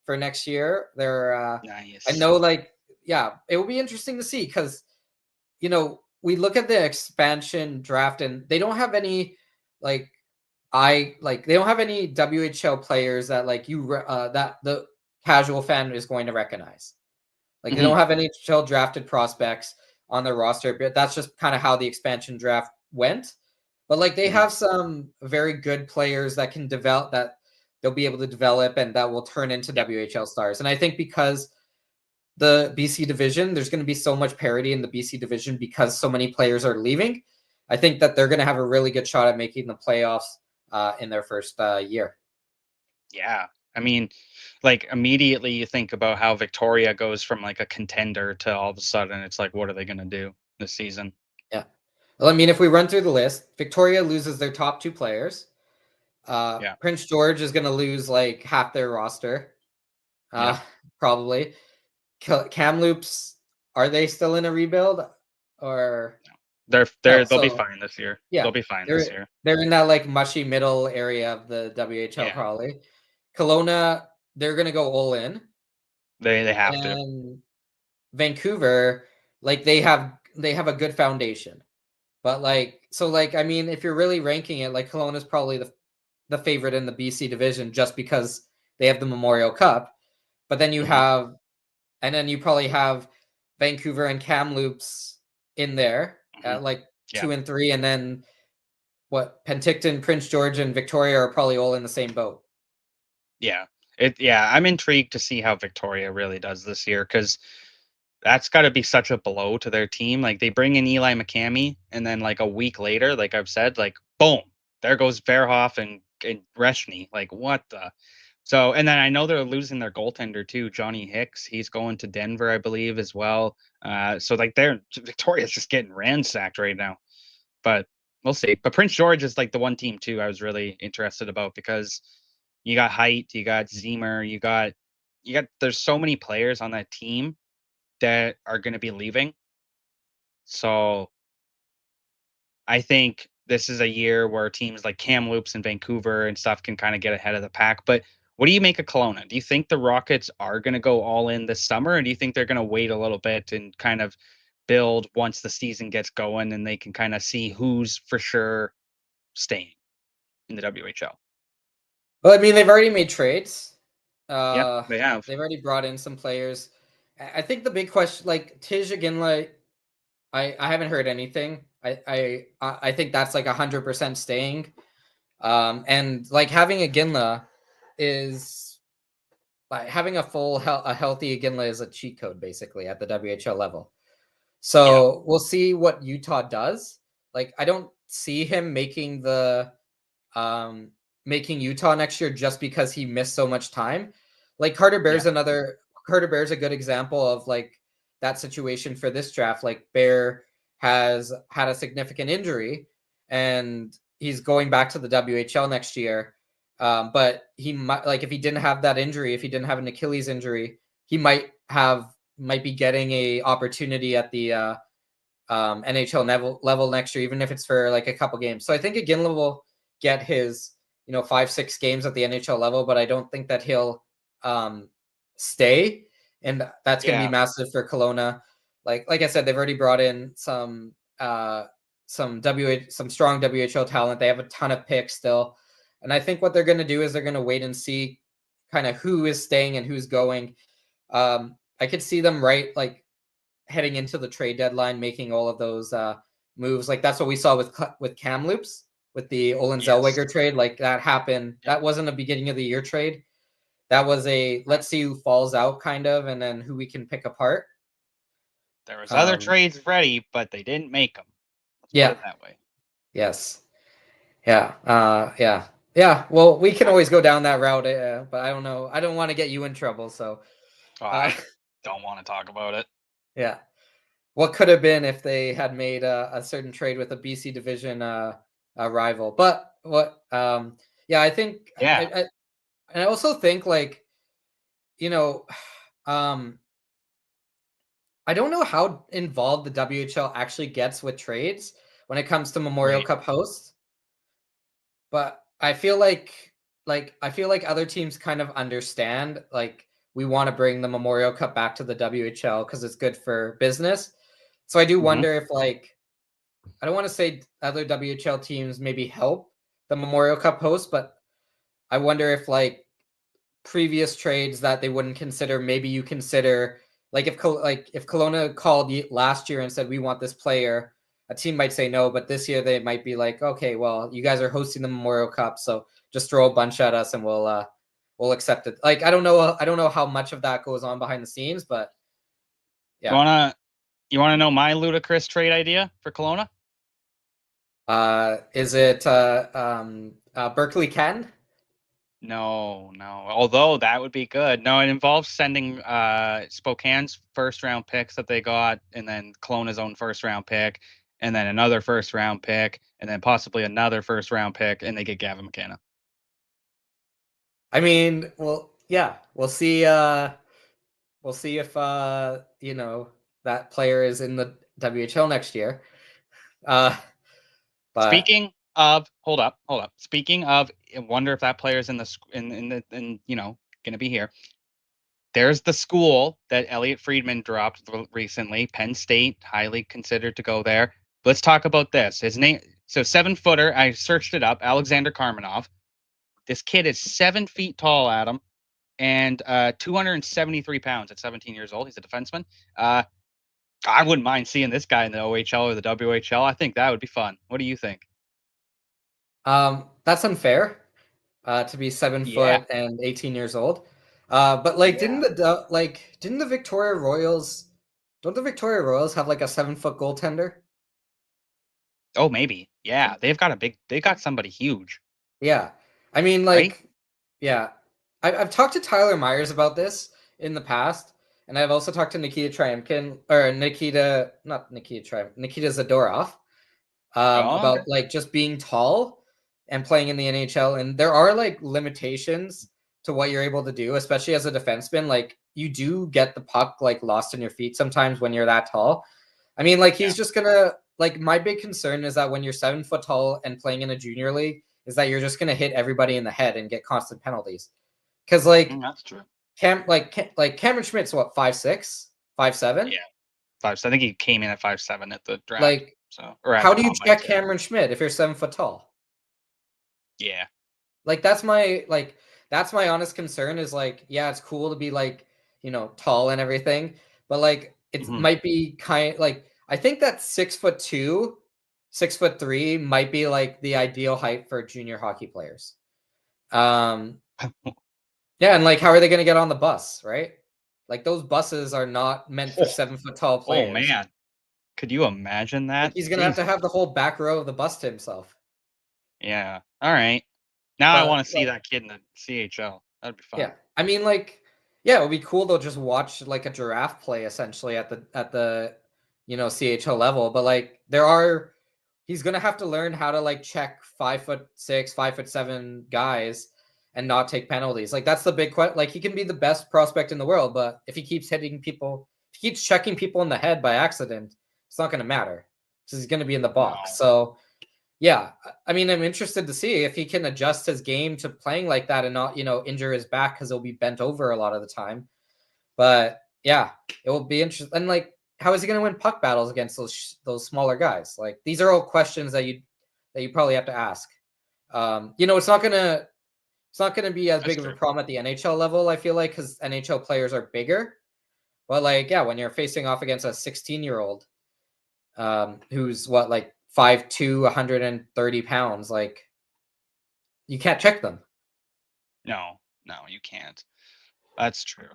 B: for next year. I
A: Nice.
B: know, like, yeah, it will be interesting to see because we look at the expansion draft and they don't have any like they don't have any WHL players that that the casual fan is going to recognize. Like they
A: Hmm.
B: don't have any NHL drafted prospects on their roster, but that's just kind of how the expansion draft went. But like they
A: Hmm.
B: have some very good players that can develop that they'll be able to develop and that will turn into
A: Yeah.
B: WHL stars. And I think because the BC division, there's going to be so much parity in the BC division because so many players are leaving. I think that they're going to have a really good shot at making the playoffs in their first year.
A: Yeah. I mean, like immediately you think about how Victoria goes from like a contender to all of a sudden it's like, what are they gonna do this season?
B: Yeah. Well, I mean, if we run through the list, Victoria loses their top 2 players.
A: Yeah.
B: Prince George is going to lose like half their roster,
A: Yeah.
B: uh, probably. Kamloops, are they still in a rebuild? Or No,
A: They'll be
B: so
A: fine this year. They'll
B: yeah,
A: be fine this
B: they're
A: year.
B: they're in that like mushy middle area of the WHL
A: Yeah,
B: probably. Kelowna, they're gonna go all in,
A: they have to.
B: and Vancouver, like they have a good foundation. But I mean, if you're really ranking it, like Kelowna is probably the favorite in the BC division just because they have the Memorial Cup. But then
A: Hmm.
B: you probably have Vancouver and Kamloops in there
A: Hmm.
B: at like
A: Yeah,
B: 2 and 3, and then what Penticton, Prince George, and Victoria are probably all in the same boat.
A: yeah. Yeah, I'm intrigued to see how Victoria really does this year because that's got to be such a blow to their team. Like they bring in Eli McCamey, and then like a week later, like I've said, like boom, there goes Verhoff and Reshny. Like what the? So and then I know they're losing their goaltender too, Johnny Hicks. He's going to Denver, I believe, as well. So like they're Victoria's just getting ransacked right now. But we'll see. But Prince George is like the one team too I was really interested about because you got height, you got Zemer, you got there's so many players on that team that are going to be leaving. So I think this is a year where teams like Kamloops and Vancouver and stuff can kind of get ahead of the pack. But what do you make of Kelowna? Do you think the Rockets are going to go all in this summer, or do you think they're going to wait a little bit and kind of build once the season gets going and they can kind of see who's for sure staying in the WHL?
B: Well, I mean, they've already made trades.
A: Yep,
B: Uh,
A: they have.
B: they've already brought in some players. I think the big question, like Tij Ginla, I haven't heard anything. I think that's like 100% staying. And like having a Ginla is like having a healthy Ginla is a cheat code basically at the WHL level.
A: Yeah,
B: So we'll see what Utah does. Like I don't see him um, making Utah next year just because he missed so much time. Like
A: yeah,
B: Carter Bear's a good example of like that situation for this draft. Like Bear has had a significant injury and he's going back to the WHL next year. But he might like if he didn't have that injury, if he didn't have an Achilles injury, he might be getting a opportunity at the NHL level next year, even if it's for like a couple games. So I think Ginla will get his 5-6 games at the NHL level, but I don't think that he'll um, stay, and that's going to be
A: yeah.
B: massive for Kelowna. Like I said, they've already brought in some strong WHL talent. They have a ton of picks still, and I think what they're going to do is they're going to wait and see kind of who is staying and who's going. I could see them heading into the trade deadline, making all of those moves. Like that's what we saw with Kamloops with the Olin
A: Yes.
B: Zellweger trade. Like that happened.
A: Yep.
B: That wasn't a beginning of the year trade. That was a
A: Right.
B: let's see who falls out kind of, and then who we can pick apart.
A: There was other
B: Um,
A: trades ready, but they didn't make them. Let's put
B: yeah.
A: it that way.
B: Yes. Yeah. Yeah. Yeah. Well, we can
A: I,
B: always go down that route, but I don't know. I don't want to get you in trouble. So,
A: oh,
B: uh,
A: I don't want to talk about it.
B: yeah. What could have been if they had made a certain trade with a BC division rival. But yeah, I think
A: Yeah.
B: and I also think you know, um, I don't know how involved the WHL actually gets with trades when it comes to Memorial
A: Right.
B: Cup hosts, but I feel like other teams kind of understand like we want to bring the Memorial Cup back to the WHL because it's good for business. So I do
A: Hmm.
B: wonder if I don't want to say other WHL teams maybe help the Memorial Cup host, but I wonder if previous trades that they wouldn't consider, maybe you consider if Kelowna called last year and said we want this player, a team might say no, but this year they might be like, okay, well you guys are hosting the Memorial Cup, so just throw a bunch at us and we'll accept it. Like I don't know how much of that goes on behind the scenes, but
A: You
B: yeah.
A: wanna you wanna know my ludicrous trade idea for Kelowna?
B: Is it Berkeley Ken?
A: No, no. Although that would be good. No, it involves sending Spokane's first round picks that they got, and then Kelowna's own first round pick, and then another first round pick, and then possibly another first round pick, and they get Gavin McKenna.
B: I mean, well, yeah, we'll see. We'll see if that player is in the WHL next year. Uh, but
A: Hold up. Speaking of, I wonder if that player's in gonna be here. There's the school that Elliot Friedman dropped recently, Penn State, highly considered to go there. Let's talk about this. His name, so 7-footer. I searched it up. Alexander Karmanov. This kid is 7 feet tall, Adam, and 273 pounds at 17 years old. He's a defenseman. Uh, I wouldn't mind seeing this guy in the OHL or the WHL. I think that would be fun. What do you think?
B: that's unfair. To be 7
A: Yeah,
B: foot and 18 years old. But like,
A: yeah.
B: didn't the Victoria Royals? Don't the Victoria Royals have like a 7 foot goaltender?
A: Oh, maybe. Yeah, they got somebody huge,
B: Yeah, I mean,
A: right?
B: like, yeah, I've talked to Tyler Myers about this in the past, and I've also talked to Nikita Triumkin or Nikita, not Nikita Triumkin, Nikita Zadorov,
A: Oh,
B: about like just being tall and playing in the NHL. And there are like limitations to what you're able to do, especially as a defenseman. Like you do get the puck like lost in your feet sometimes when you're that tall. I mean, like
A: yeah.
B: he's just gonna like my big concern is that when you're 7 foot tall and playing in a junior league, is that you're just gonna hit everybody in the head and get constant penalties. Because
A: That's true.
B: Cameron Schmidt's what 5'6", 5'7"?
A: Yeah, 5. So I think he came in at 5'7" at the draft.
B: Like,
A: So or at
B: how
A: the
B: do you
A: combine.
B: check
A: Sorry.
B: Cameron Schmidt if you're 7 foot tall?
A: Yeah.
B: Like that's my honest concern is like, yeah, it's cool to be like, tall and everything, but like it
A: Hmm.
B: might be kind like I think that 6'2", 6'3" might be like the ideal height for junior hockey players. Um yeah, and like how are they gonna get on the bus, right? Like those buses are not meant for
A: Oh,
B: 7 foot tall
A: oh
B: players.
A: man, could you imagine
B: Like
A: that?
B: he's gonna have to
A: Jesus.
B: have the whole back row of the bus to himself.
A: Yeah. All right. Now I
B: But
A: want to see
B: like
A: that kid in the CHL. That'd be
B: yeah.
A: fun.
B: I mean, like, yeah, it would be cool to just watch like a giraffe play essentially at the CHL level. But like he's gonna have to learn how to like check 5'6", 5'7" guys and not take penalties. Like that's the big question. Like he can be the best prospect in the world, but if he keeps hitting people, if he keeps checking people in the head by accident, it's not gonna matter. Because he's gonna be in the box.
A: No.
B: So yeah, I mean, I'm interested to see if he can adjust his game to playing like that and not, injure his back because he'll be bent over a lot of the time. But yeah, it will be interesting. And like, how is he going to win puck battles against those smaller guys? Like, these are all questions that you probably have to ask. It's not gonna be as
A: That's
B: big of a
A: true.
B: problem at the NHL level. I feel like because NHL players are bigger. But like, yeah, when you're facing off against a 16-year-old who's what like 5'2", 130 pounds. Like you can't check them.
A: No, no, you can't. That's true.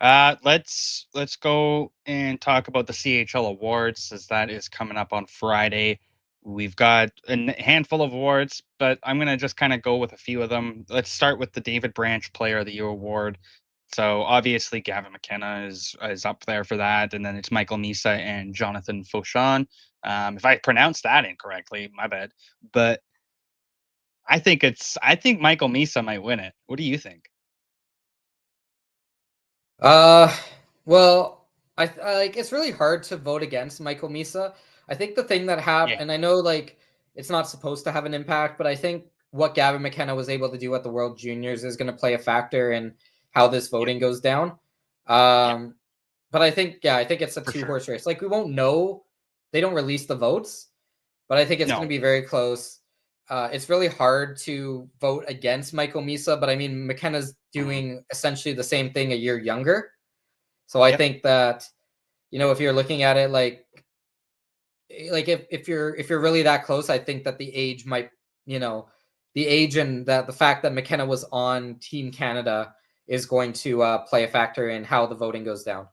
A: Let's go and talk about the CHL awards as that is coming up on Friday. We've got a handful of awards, but I'm gonna just kind of go with a few of them. Let's start with the David Branch Player of the Year award. So obviously Gavin McKenna is up there for that, and then it's Michael Misa and Jonathan Fauchon. If I pronounced that incorrectly, my bad. But I think Michael Misa might win it. What do you think?
B: Uh, well, I like it's really hard to vote against Michael Misa. I think the thing that
A: Yeah,
B: and I know like it's not supposed to have an impact, but I think what Gavin McKenna was able to do at the World Juniors is going to play a factor in how this
A: yeah,
B: voting goes down.
A: yeah,
B: But I think it's a
A: for
B: two
A: sure.
B: horse race. Like we won't know; they don't release the votes, but I think it's going to
A: No,
B: be very close. It's really hard to vote against Michael Misa, but I mean McKenna's
A: mhm,
B: doing essentially the same thing a year younger. So I
A: yep.
B: think that if you're looking at it like if you're really that close, I think that the age might you know the age and that the fact that McKenna was on Team Canada is going to play a factor in how the voting goes down.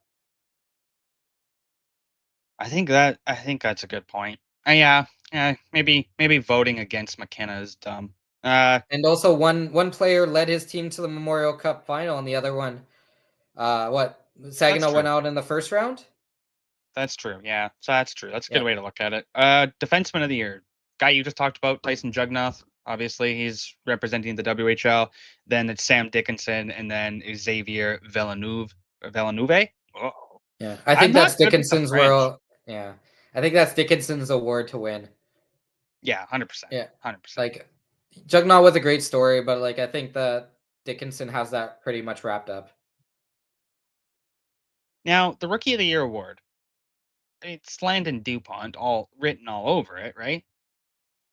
A: I think that's a good point. Yeah, yeah. Maybe voting against McKenna is dumb.
B: And also one player led his team to the Memorial Cup final, and the other one, what
A: That's
B: Saginaw
A: true.
B: went out in the first round.
A: That's true. Yeah, so that's true. That's a good
B: Yeah,
A: way to look at it. Defenseman of the year, guy you just talked about, Tyson Jugnoth. Obviously, he's representing the WHL. Then it's Sam Dickinson, and then Xavier Villeneuve. Villeneuve. Oh,
B: yeah. I
A: I'm
B: think
A: not
B: that's
A: good with the
B: Dickinson's
A: French.
B: where. Yeah, I think that's Dickinson's award to win.
A: Yeah, 100%.
B: Yeah.
A: 100%.
B: Like Jugnaut was a great story, but like I think that Dickinson has that pretty much wrapped up.
A: Now, the Rookie of the Year award, it's Landon DuPont all written all over it, right?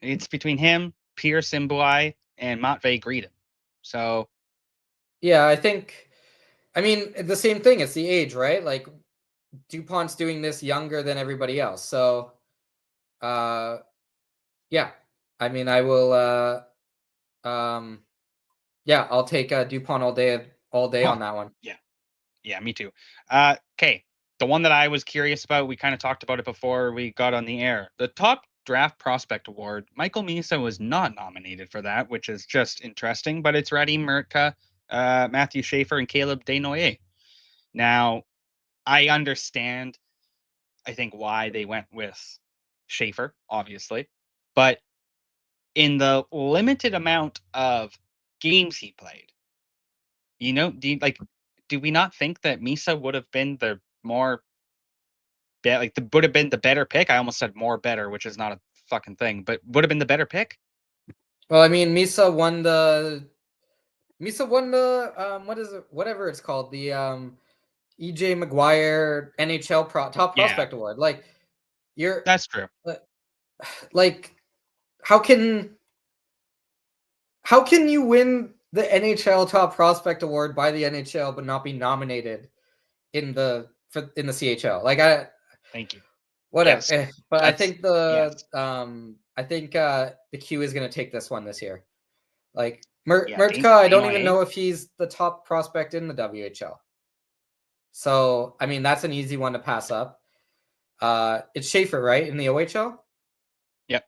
A: It's between him, Kierszenblat, and Matvei Greden. So,
B: Yeah, I mean the same thing. It's the age, right? Like DuPont's doing this younger than everybody else. So yeah. I mean I will yeah, I'll take DuPont all day
A: oh,
B: on that one.
A: yeah. Yeah, me too. Okay. The one that I was curious about, we kind of talked about it before we got on the air. The top draft prospect award, Michael Misa was not nominated for that, which is just interesting, but it's Radim Murtka, Matthew Schaefer, and Caleb Desnoyers. Now, I understand, I think, why they went with Schaefer, obviously, but in the limited amount of games he played, do we not think that Misa would have been the more would have been the better pick? I almost said more better, which is not a fucking thing, but would have been the better pick.
B: Well, I mean Misa won the what is it, whatever it's called, the EJ McGuire NHL top
A: Yeah,
B: prospect award. Like you're
A: that's true.
B: uh, like how can you win the NHL top prospect award by the NHL but not be nominated in the CHL? Like
A: Thank you.
B: whatever.
A: Yes,
B: But I
A: that's
B: think
A: yes.
B: the Q is going to take this one this year. Like
A: Yeah,
B: Murtka, I don't even
A: Desnoyers.
B: know if he's the top prospect in the WHL. So, I mean, that's an easy one to pass up. It's Schaefer, right, in the OHL?
A: Yep.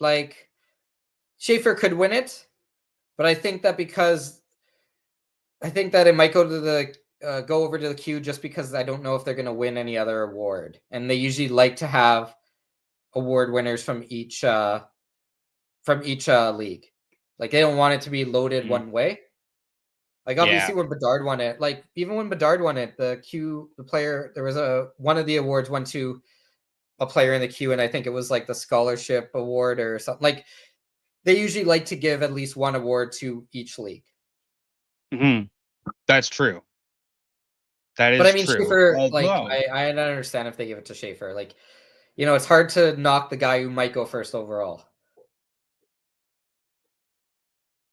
B: Like, Schaefer could win it, but I think that it might go over to the Q just because I don't know if they're going to win any other award, and they usually like to have award winners from each league. Like they don't want it to be loaded
A: Mm,
B: one way. Like
A: yeah.
B: obviously when Bedard won it, like even when Bedard won it, the player, there was one of the awards went to a player in the queue, and I think it was like the scholarship award or something. Like they usually like to give at least one award to each league.
A: Hmm. That's true. That
B: But I
A: is
B: mean
A: true.
B: Schaefer, like
A: Although,
B: I don't understand if they give it to Schaefer. Like, it's hard to knock the guy who might go first overall.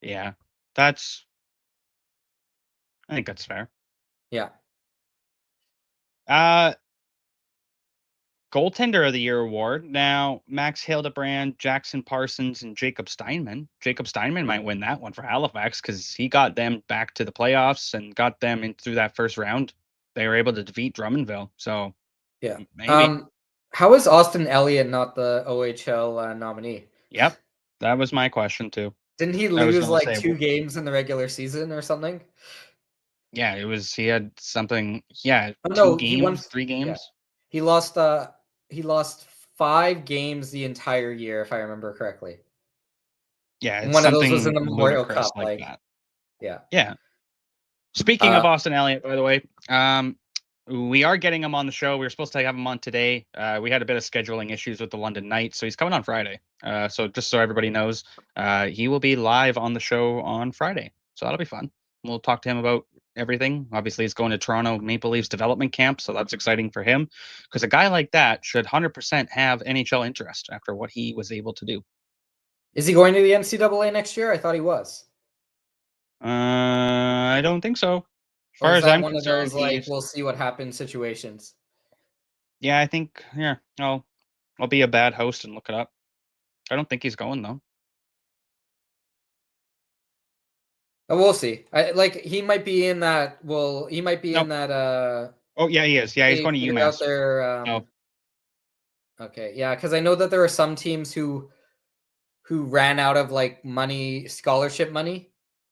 A: yeah, that's. I think that's fair.
B: Yeah.
A: Uh, Goaltender of the Year award. Now, Max Hildebrand, Jackson Parsons, and Jacob Steinman. Jacob Steinman might win that one for Halifax because he got them back to the playoffs and got them in through that first round. They were able to defeat Drummondville. So
B: Yeah.
A: maybe.
B: How is Austin Elliott not the OHL nominee?
A: Yep. That was my question too.
B: Didn't he
A: I was
B: lose
A: going to
B: like
A: say,
B: 2 games in the regular season or something?
A: yeah, it was, he had something, yeah,
B: Oh
A: two
B: no, he won.
A: games, three
B: Yeah,
A: games.
B: he lost. He lost 5 games the entire year, if I remember correctly.
A: Yeah,
B: And
A: it's
B: one of those was in
A: something
B: the Memorial
A: ludicrous
B: Cup.
A: like
B: Like,
A: that.
B: yeah.
A: Yeah. Speaking of
B: Uh,
A: Austin Elliott, by the way, we are getting him on the show. We were supposed to have him on today. We had a bit of scheduling issues with the London Knights, so he's coming on Friday. So just so everybody knows, he will be live on the show on Friday. So that'll be fun. We'll talk to him about everything. Obviously, he's going to Toronto Maple Leafs development camp, so that's exciting for him because a guy like that should 100% have NHL interest after what he was able to do.
B: is he going to the NCAA next year? I thought he was.
A: I don't think so. As
B: Or
A: far
B: is
A: as
B: that
A: I'm
B: one of
A: concerned,
B: those like
A: he's
B: we'll see what happens situations?
A: yeah. I think yeah. I'll be a bad host and look it up. I don't think he's going though.
B: We'll see. He might be in that. Well, he might be in
A: Nope.
B: that.
A: Oh yeah, he is. Yeah, he's
B: They
A: going to
B: figured out
A: UMass.
B: their.
A: Oh,
B: Okay, yeah, because I know that there are some teams who ran out of like money, scholarship money.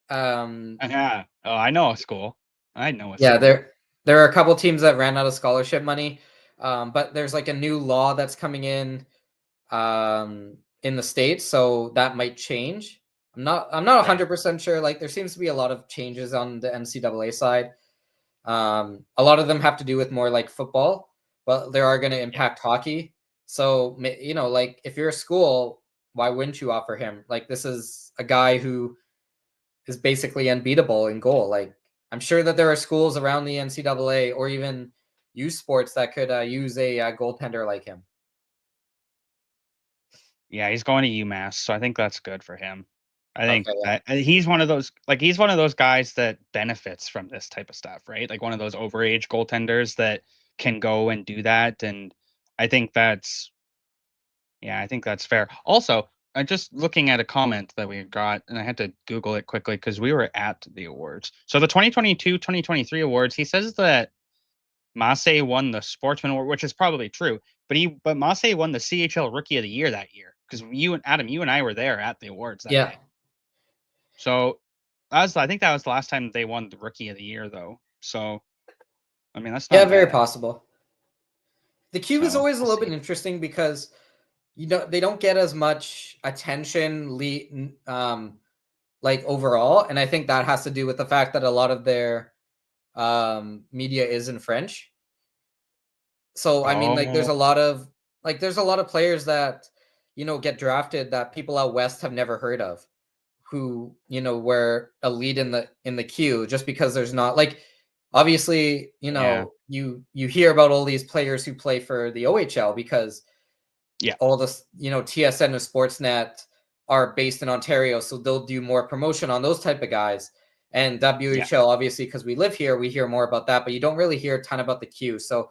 A: yeah. Oh, I know a school. I know a
B: Yeah,
A: school.
B: there are a couple teams that ran out of scholarship money, but there's like a new law that's coming in the states, so that might change. I'm not
A: Right.
B: 100% sure. Like there seems to be a lot of changes on the NCAA side. A lot of them have to do with more like football, but they are going to
A: Yeah.
B: impact hockey. So, like if you're a school, why wouldn't you offer him? Like this is a guy who is basically unbeatable in goal. Like I'm sure that there are schools around the NCAA or even youth sports that could use a goaltender like him.
A: Yeah, he's going to UMass, so I think that's good for him. I think
B: Okay, yeah.
A: that he's one of those he's one of those guys that benefits from this type of stuff, right? Like one of those overage goaltenders that can go and do that, and I think that's yeah, I think that's fair. Also, I'm just looking at a comment that we got, and I had to Google it quickly because we were at the awards. So the 2022-2023 awards, he says that Massey won the Sportsman Award, which is probably true. But Massey won the CHL Rookie of the Year that year because you and Adam, you and I were there at the awards that
B: Yeah.
A: day. So I think that was the last time they won the Rookie of the Year, though. So I mean, that's
B: Yeah,
A: not
B: very
A: bad.
B: possible. The Q is
A: So
B: always a
A: we'll
B: little bit
A: see.
B: interesting because they don't get as much attention like overall, and I think that has to do with the fact that a lot of their media is in French. So I mean,
A: Oh
B: there's a lot of players that get drafted that people out west have never heard of, who were a lead in the queue just because there's not like obviously
A: yeah,
B: you hear about all these players who play for the OHL because
A: yeah,
B: all this TSN and Sportsnet are based in Ontario, so they'll do more promotion on those type of guys. And
A: yeah.
B: WHL, obviously, because we live here, we hear more about that, but you don't really hear a ton about the queue. So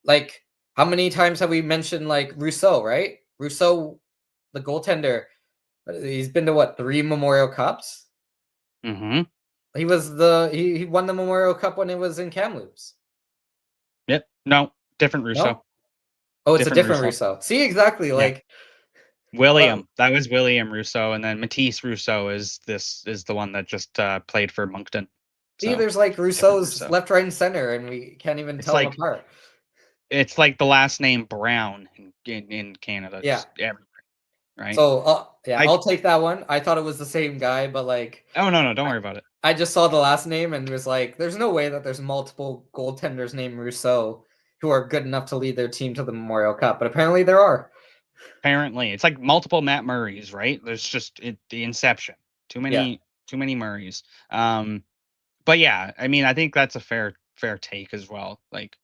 B: like how many times have we mentioned like Rousseau, right? Rousseau, the goaltender, he's been to what, 3 Memorial Cups?
A: Mm-hmm.
B: He won the Memorial Cup when it was in Kamloops.
A: Yep. No, different Russo.
B: No? Oh, it's a
A: Different
B: different
A: Russo.
B: Rousseau. See, exactly.
A: Yeah.
B: Like, but
A: William. That was William Russo, and then Matisse Russo is the one that just played for Moncton.
B: see,
A: So
B: there's like
A: different
B: Rousseau's
A: Russo.
B: left, right, and center, and we can't even
A: It's
B: tell them
A: like
B: apart.
A: it's like the last name Brown in Canada,
B: Yeah.
A: just everywhere, right?
B: So, yeah,
A: I
B: I'll take that one. I thought it was the same guy, but like,
A: oh no, don't worry about it.
B: I just saw the last name and was like, there's no way that there's multiple goaltenders named Rousseau who are good enough to lead their team to the Memorial Cup, but apparently there are.
A: Apparently, it's like multiple Matt Murrays, right? There's just the inception. Too
B: Yeah.
A: many too many Murrays. But yeah, I mean, I think that's a fair take as well. Like,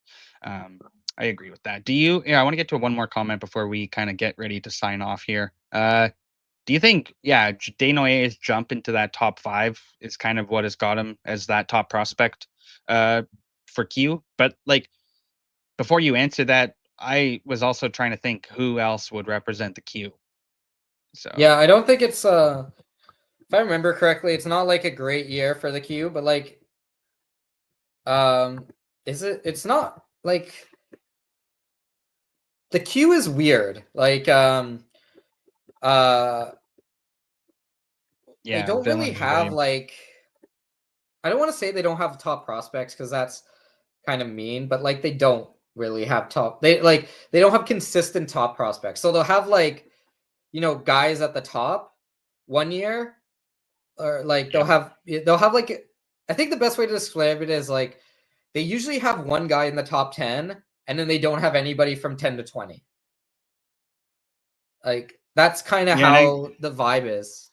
A: um, I agree with that. Do you? Yeah, I want to get to one more comment before we kind of get ready to sign off here. Do you think, yeah, Desnoyers' jump into that top five is kind of what has got him as that top prospect uh, for Q? But like, before you answer that, I was also trying to think who else would represent the Q. So
B: Yeah, I don't think it's if I remember correctly, it's not like a great year for the Q, but like um is it's not like the Q is weird. Like uh they
A: yeah,
B: don't really
A: Villains
B: have
A: William.
B: like I don't want to say they don't have top prospects because that's kind of mean, but like they don't really have top they don't have consistent top prospects. So they'll have like, guys at the top one year or like
A: Yep.
B: they'll have like I think the best way to describe it is like they usually have one guy in the top 10 and then they don't have anybody from 10 to 20. Like that's kind of
A: Yeah, and
B: how the vibe is.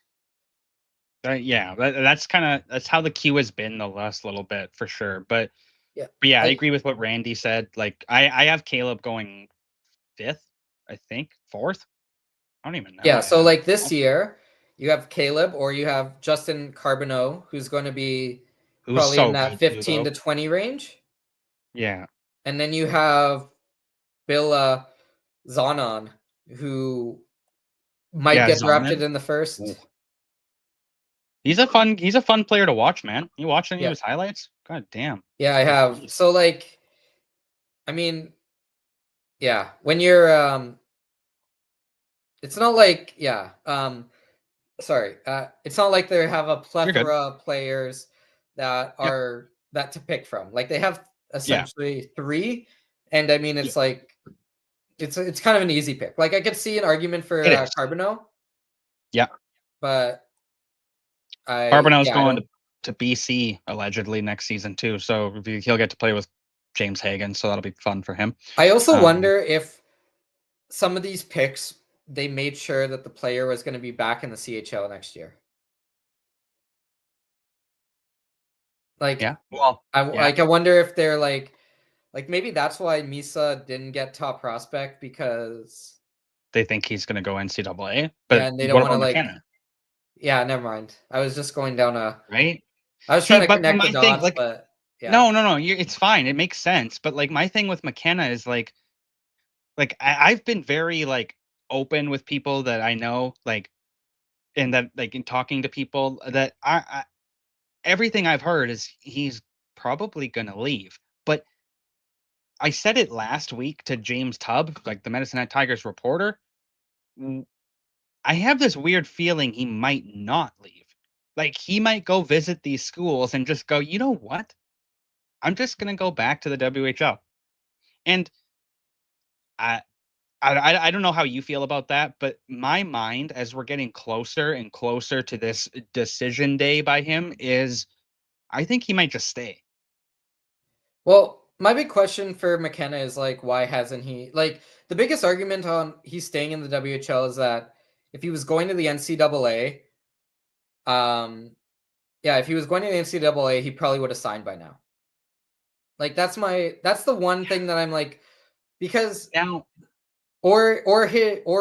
A: yeah, that's how the Q has been the last little bit for sure.
B: Yeah.
A: But yeah, I
B: Like
A: agree with what Randy said. Like I have Caleb going fifth, I think fourth. I don't even know.
B: yeah,
A: I
B: so
A: have
B: like this year you have Caleb or you have Justin Carbonneau who's going to be
A: who's
B: probably in
A: so
B: that
A: good too
B: 15 to
A: though.
B: 20 range.
A: Yeah,
B: And then you have Bill Zonon who might
A: yeah,
B: get drafted
A: Zonin.
B: in the
A: Ooh.
B: first.
A: He's a fun player to watch, man. You watch any of
B: Yeah.
A: his highlights? God damn,
B: Yeah, I
A: he's a
B: have.
A: beast.
B: So like I mean, yeah, when you're it's not like yeah, sorry. It's not like they have a
A: You're good.
B: plethora of players that
A: Yep.
B: are that to pick from. Like they have
A: Yeah.
B: essentially three, and I mean
A: Yep.
B: it's like it's kind of an easy pick. Like I could see an argument for
A: It is.
B: Carbonneau,
A: Yeah.
B: but
A: Carbonell's
B: yeah, I
A: going
B: don't.
A: to BC allegedly next season too, so he'll get to play with James Hagan, so that'll be fun for him.
B: I also
A: Um,
B: wonder if some of these picks, they made sure that the player was going to be back in the CHL next year. Like,
A: Yeah. Well, yeah.
B: I wonder if they're like maybe that's why Misa didn't get top prospect because
A: They think he's going to go NCAA.
B: yeah,
A: But
B: and they don't
A: what
B: want to
A: about
B: like
A: McKenna?
B: yeah, never mind. I was just going down a
A: Right.
B: I was
A: See,
B: trying to
A: but
B: connect the
A: my thing,
B: dots,
A: like,
B: but yeah.
A: no. It's fine. It makes sense. But like, my thing with McKenna is like I've been very like open with people that I know, like, and that like in talking to people that I everything I've heard is he's probably gonna leave. But I said it last week to James Tubb, like the Medicine Hat Tigers reporter. I have this weird feeling he might not leave. Like he might go visit these schools and just go, you know what? I'm just gonna go back to the WHL. And I I don't know how you feel about that, but my mind, as we're getting closer and closer to this decision day by him, is I think he might just stay.
B: Well, my big question for McKenna is like, why hasn't he like the biggest argument on he's staying in the WHL is that if he was going to the NCAA, um, yeah, if he was going to the NCAA, he probably would have signed by now. Like that's the one thing that I'm like because
A: Now,
B: or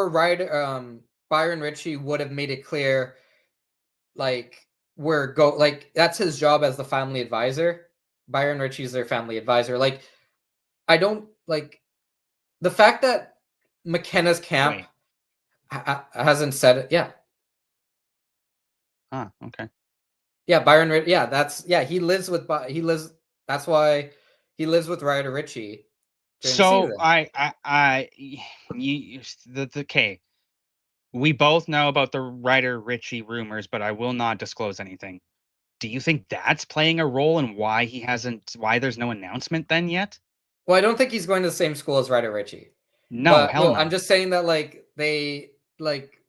B: Ryder Byron Ritchie would have made it clear like like that's his job as the family advisor. Byron Ritchie's their family advisor. Like I don't like the fact that McKenna's camp
A: wait.
B: hasn't said it. Yeah,
A: Okay.
B: yeah, yeah, that's yeah. He lives. That's why he lives with Ryder Ritchie during the
A: So
B: season.
A: the okay. We both know about the writer Richie rumors, but I will not disclose anything. Do you think that's playing a role in why there's no announcement then yet?
B: Well, I don't think he's going to the same school as Ryder Ritchie,
A: No,
B: but
A: hell
B: no, I'm
A: no.
B: just saying that like like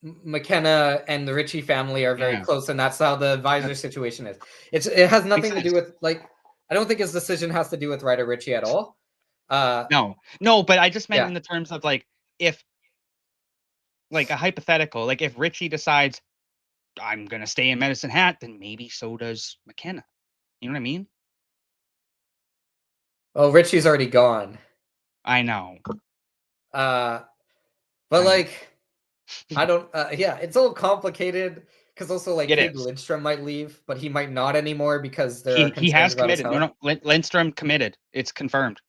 B: McKenna and the Ritchie family are very
A: Yeah,
B: close, and that's how the advisor
A: that's
B: situation is. It has
A: makes
B: nothing to do
A: sense.
B: with like I don't think his decision has to do with Ryder Ritchie at all. Uh,
A: No, but I just meant
B: yeah.
A: in the terms of like if like a hypothetical, like if Richie decides I'm gonna stay in Medicine Hat, then maybe so does McKenna. You know what I mean?
B: Oh, Ritchie's already gone.
A: I know.
B: Uh, but
A: I know.
B: like I don't. Yeah, it's all complicated because also like
A: It
B: Cade
A: is.
B: Lindstrom might leave, but he might not anymore because there are
A: He
B: concerns
A: has
B: about his
A: committed. No,
B: health.
A: no, Lindstrom committed. It's confirmed.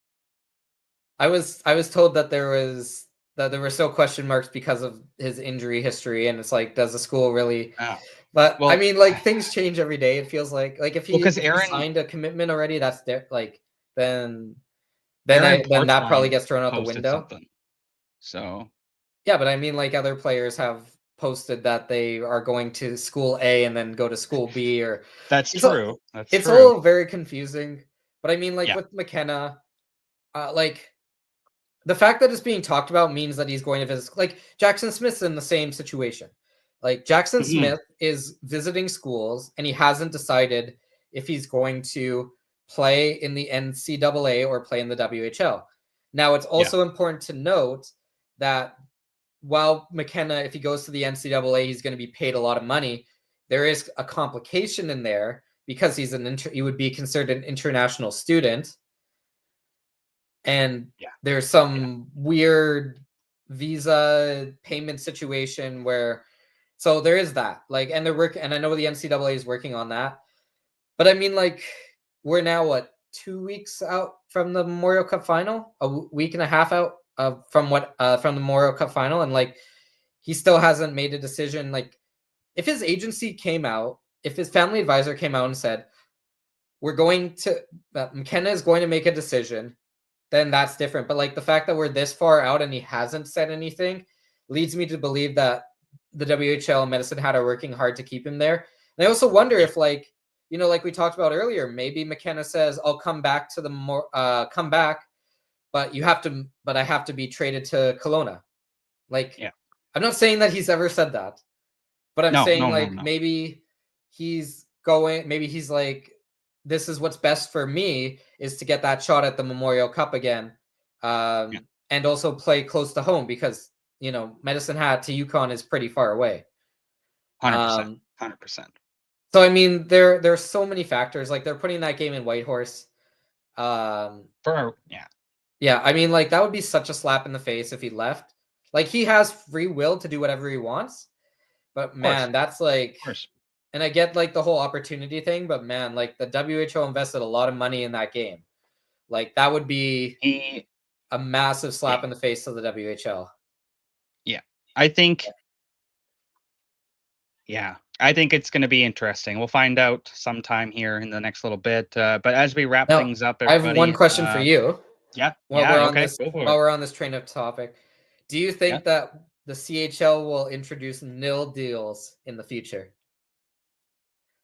B: I was told that there were still question marks because of his injury history, and it's like, does the school really?
A: Oh,
B: But I
A: well,
B: mean, like things change every day. It feels like
A: because
B: if he signed a commitment already, that's there. Like then
A: Aaron
B: then that probably
A: Portzline
B: gets thrown out the
A: posted
B: window.
A: something. So
B: Yeah, but I mean, like other players have posted that they are going to school A and then go to school B, or
A: that's
B: it's all
A: true. That's
B: it's
A: true.
B: all very confusing. But I mean, like
A: Yeah.
B: with McKenna, like the fact that it's being talked about means that he's going to visit. Like Jackson Smith's in the same situation. Like Jackson
A: Hmm.
B: Smith is visiting schools, and he hasn't decided if he's going to play in the NCAA or play in the WHL. Now, it's
A: Yeah.
B: also important to note that while McKenna, if he goes to the NCAA, he's going to be paid a lot of money. There is a complication in there because he would be considered an international student, and
A: Yeah.
B: there's
A: Yeah.
B: some weird visa payment situation where, so there is that. Like, and and I know the NCAA is working on that, but I mean, like, we're now what 2 weeks out from the Memorial Cup final, week and a half out from the Memorial Cup final, and like he still hasn't made a decision. Like, if his agency came out, if his family advisor came out and said, "We're going to McKenna is going to make a decision," then that's different. But like the fact that we're this far out and he hasn't said anything leads me to believe that the WHL and Medicine Hat are working hard to keep him there. And I also wonder
A: Yeah.
B: if like like we talked about earlier, maybe McKenna says, "I'll come back to the more come back, but I have to be traded to Kelowna." Like,
A: Yeah.
B: I'm not saying that he's ever said that, but I'm
A: No,
B: saying
A: no, no,
B: like
A: no.
B: maybe he's like, this is what's best for me is to get that shot at the Memorial Cup again.
A: Yeah.
B: and also play close to home because, Medicine Hat to Yukon is pretty far away.
A: 100%. 100%.
B: So I mean, there's so many factors. Like they're putting that game in Whitehorse.
A: Yeah.
B: Yeah, I mean, like that would be such a slap in the face if he left. Like he has free will to do whatever he wants, but man, that's like, and I get like the whole opportunity thing, but man, like the WHL invested a lot of money in that game. Like that would be a massive slap in the face to the WHL.
A: Yeah, I think. Yeah, I think it's going to be interesting. We'll find out sometime here in the next little bit. But as we wrap
B: Now,
A: things up,
B: I have one
A: everybody.
B: question for you.
A: Yeah.
B: While
A: Yeah.
B: we're on
A: Okay.
B: this,
A: Go for
B: while
A: it.
B: we're on this train of topic, do you think that the CHL will introduce nil deals in the future,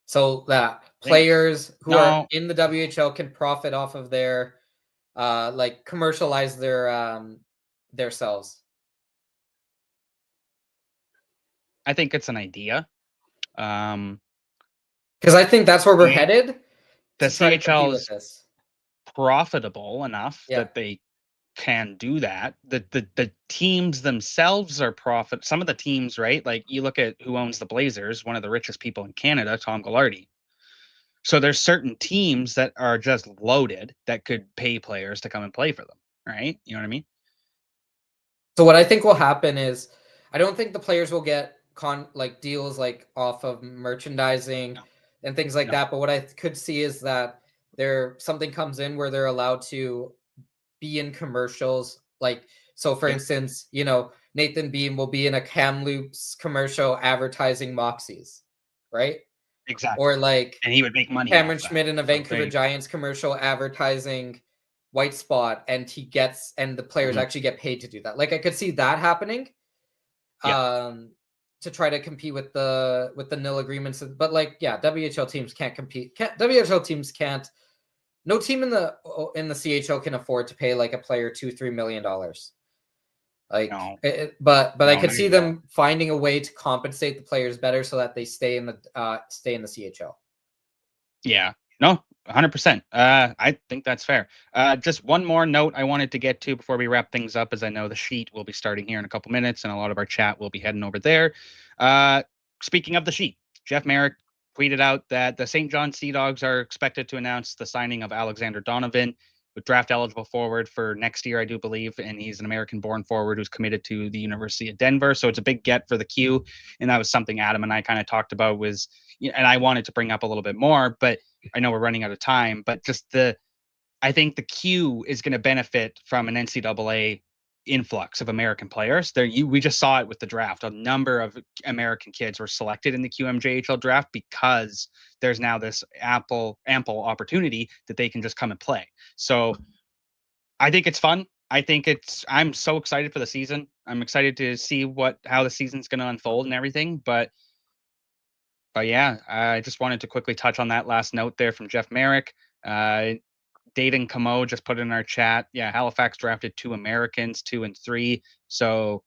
B: so that players who are in the WHL can profit off of their, like commercialize their selves?
A: I think it's an idea.
B: Because I think that's where we're headed
A: The
B: to try to compete
A: CHL
B: with
A: is
B: this.
A: profitable enough that they can do that. The teams themselves are profit. Some of the teams, right? Like you look at who owns the Blazers, one of the richest people in Canada, Tom Gillardy. So there's certain teams that are just loaded that could pay players to come and play for them, right? You know what I mean?
B: So what I think will happen is, I don't think the players will get like deals like off of merchandising and things like that. But what I could see is that something comes in where they're allowed to be in commercials. Like, so for instance, Nathan Beam will be in a Kamloops commercial advertising Moxies, right?
A: Exactly.
B: Or like,
A: and he would make money.
B: Cameron Schmidt in a Vancouver Giants commercial advertising White Spot, and the players actually get paid to do that. Like I could see that happening. To try to compete with the nil agreements. But like, WHL teams can't compete. WHL teams can't. No team in the CHL can afford to pay like a player $2-3 million. Like, but I could see them finding a way to compensate the players better so that they stay in the CHL.
A: Yeah, no, 100%. I think that's fair. Just one more note I wanted to get to before we wrap things up, as I know the sheet will be starting here in a couple minutes, and a lot of our chat will be heading over there. Speaking of the sheet, Jeff Merrick tweeted out that the St. John Sea Dogs are expected to announce the signing of Alexander Donovan, with draft eligible forward for next year, I do believe, and he's an American-born forward who's committed to the University of Denver. So it's a big get for the Q, and that was something Adam and I kind of talked about. And I wanted to bring up a little bit more, but I know we're running out of time. But I think the Q is going to benefit from an NCAA influx of American players. We just saw it with the draft. A number of American kids were selected in the QMJHL draft because there's now this ample opportunity that they can just come and play. So I think it's fun. I'm so excited for the season. I'm excited to see how the season's going to unfold and everything. But yeah, I just wanted to quickly touch on that last note there from Jeff Merrick. Dayton Camo just put in our chat. Yeah, Halifax drafted 2 Americans, 2 and 3. So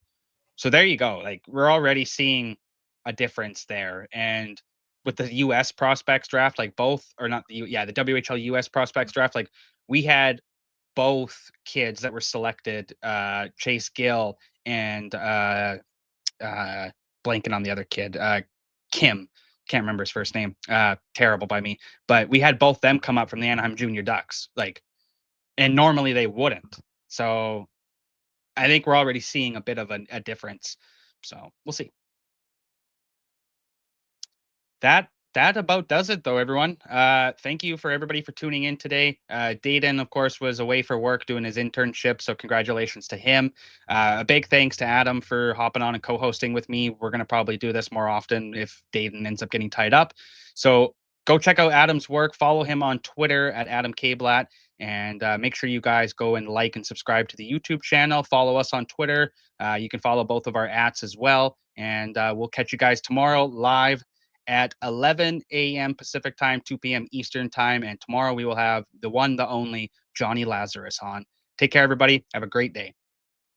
A: there you go. Like we're already seeing a difference there. And with the US prospects draft, like both, or not the WHL US prospects draft, like we had both kids that were selected, Chase Gill and blanking on the other kid, Kim. Can't remember his first name. Terrible by me. But we had both them come up from the Anaheim Junior Ducks. And normally they wouldn't. So I think we're already seeing a bit of a difference. So we'll see. That about does it, though, everyone. Thank you for everybody for tuning in today. Dayton, of course, was away for work doing his internship, so congratulations to him. A big thanks to Adam for hopping on and co-hosting with me. We're going to probably do this more often if Dayton ends up getting tied up. So go check out Adam's work. Follow him on Twitter at Adam Kierszenblat. And make sure you guys go and like and subscribe to the YouTube channel. Follow us on Twitter. You can follow both of our ats as well. And we'll catch you guys tomorrow live at 11 a.m. Pacific time, 2 p.m. Eastern time. And tomorrow we will have the one, the only Johnny Lazarus on. Take care, everybody. Have a great day.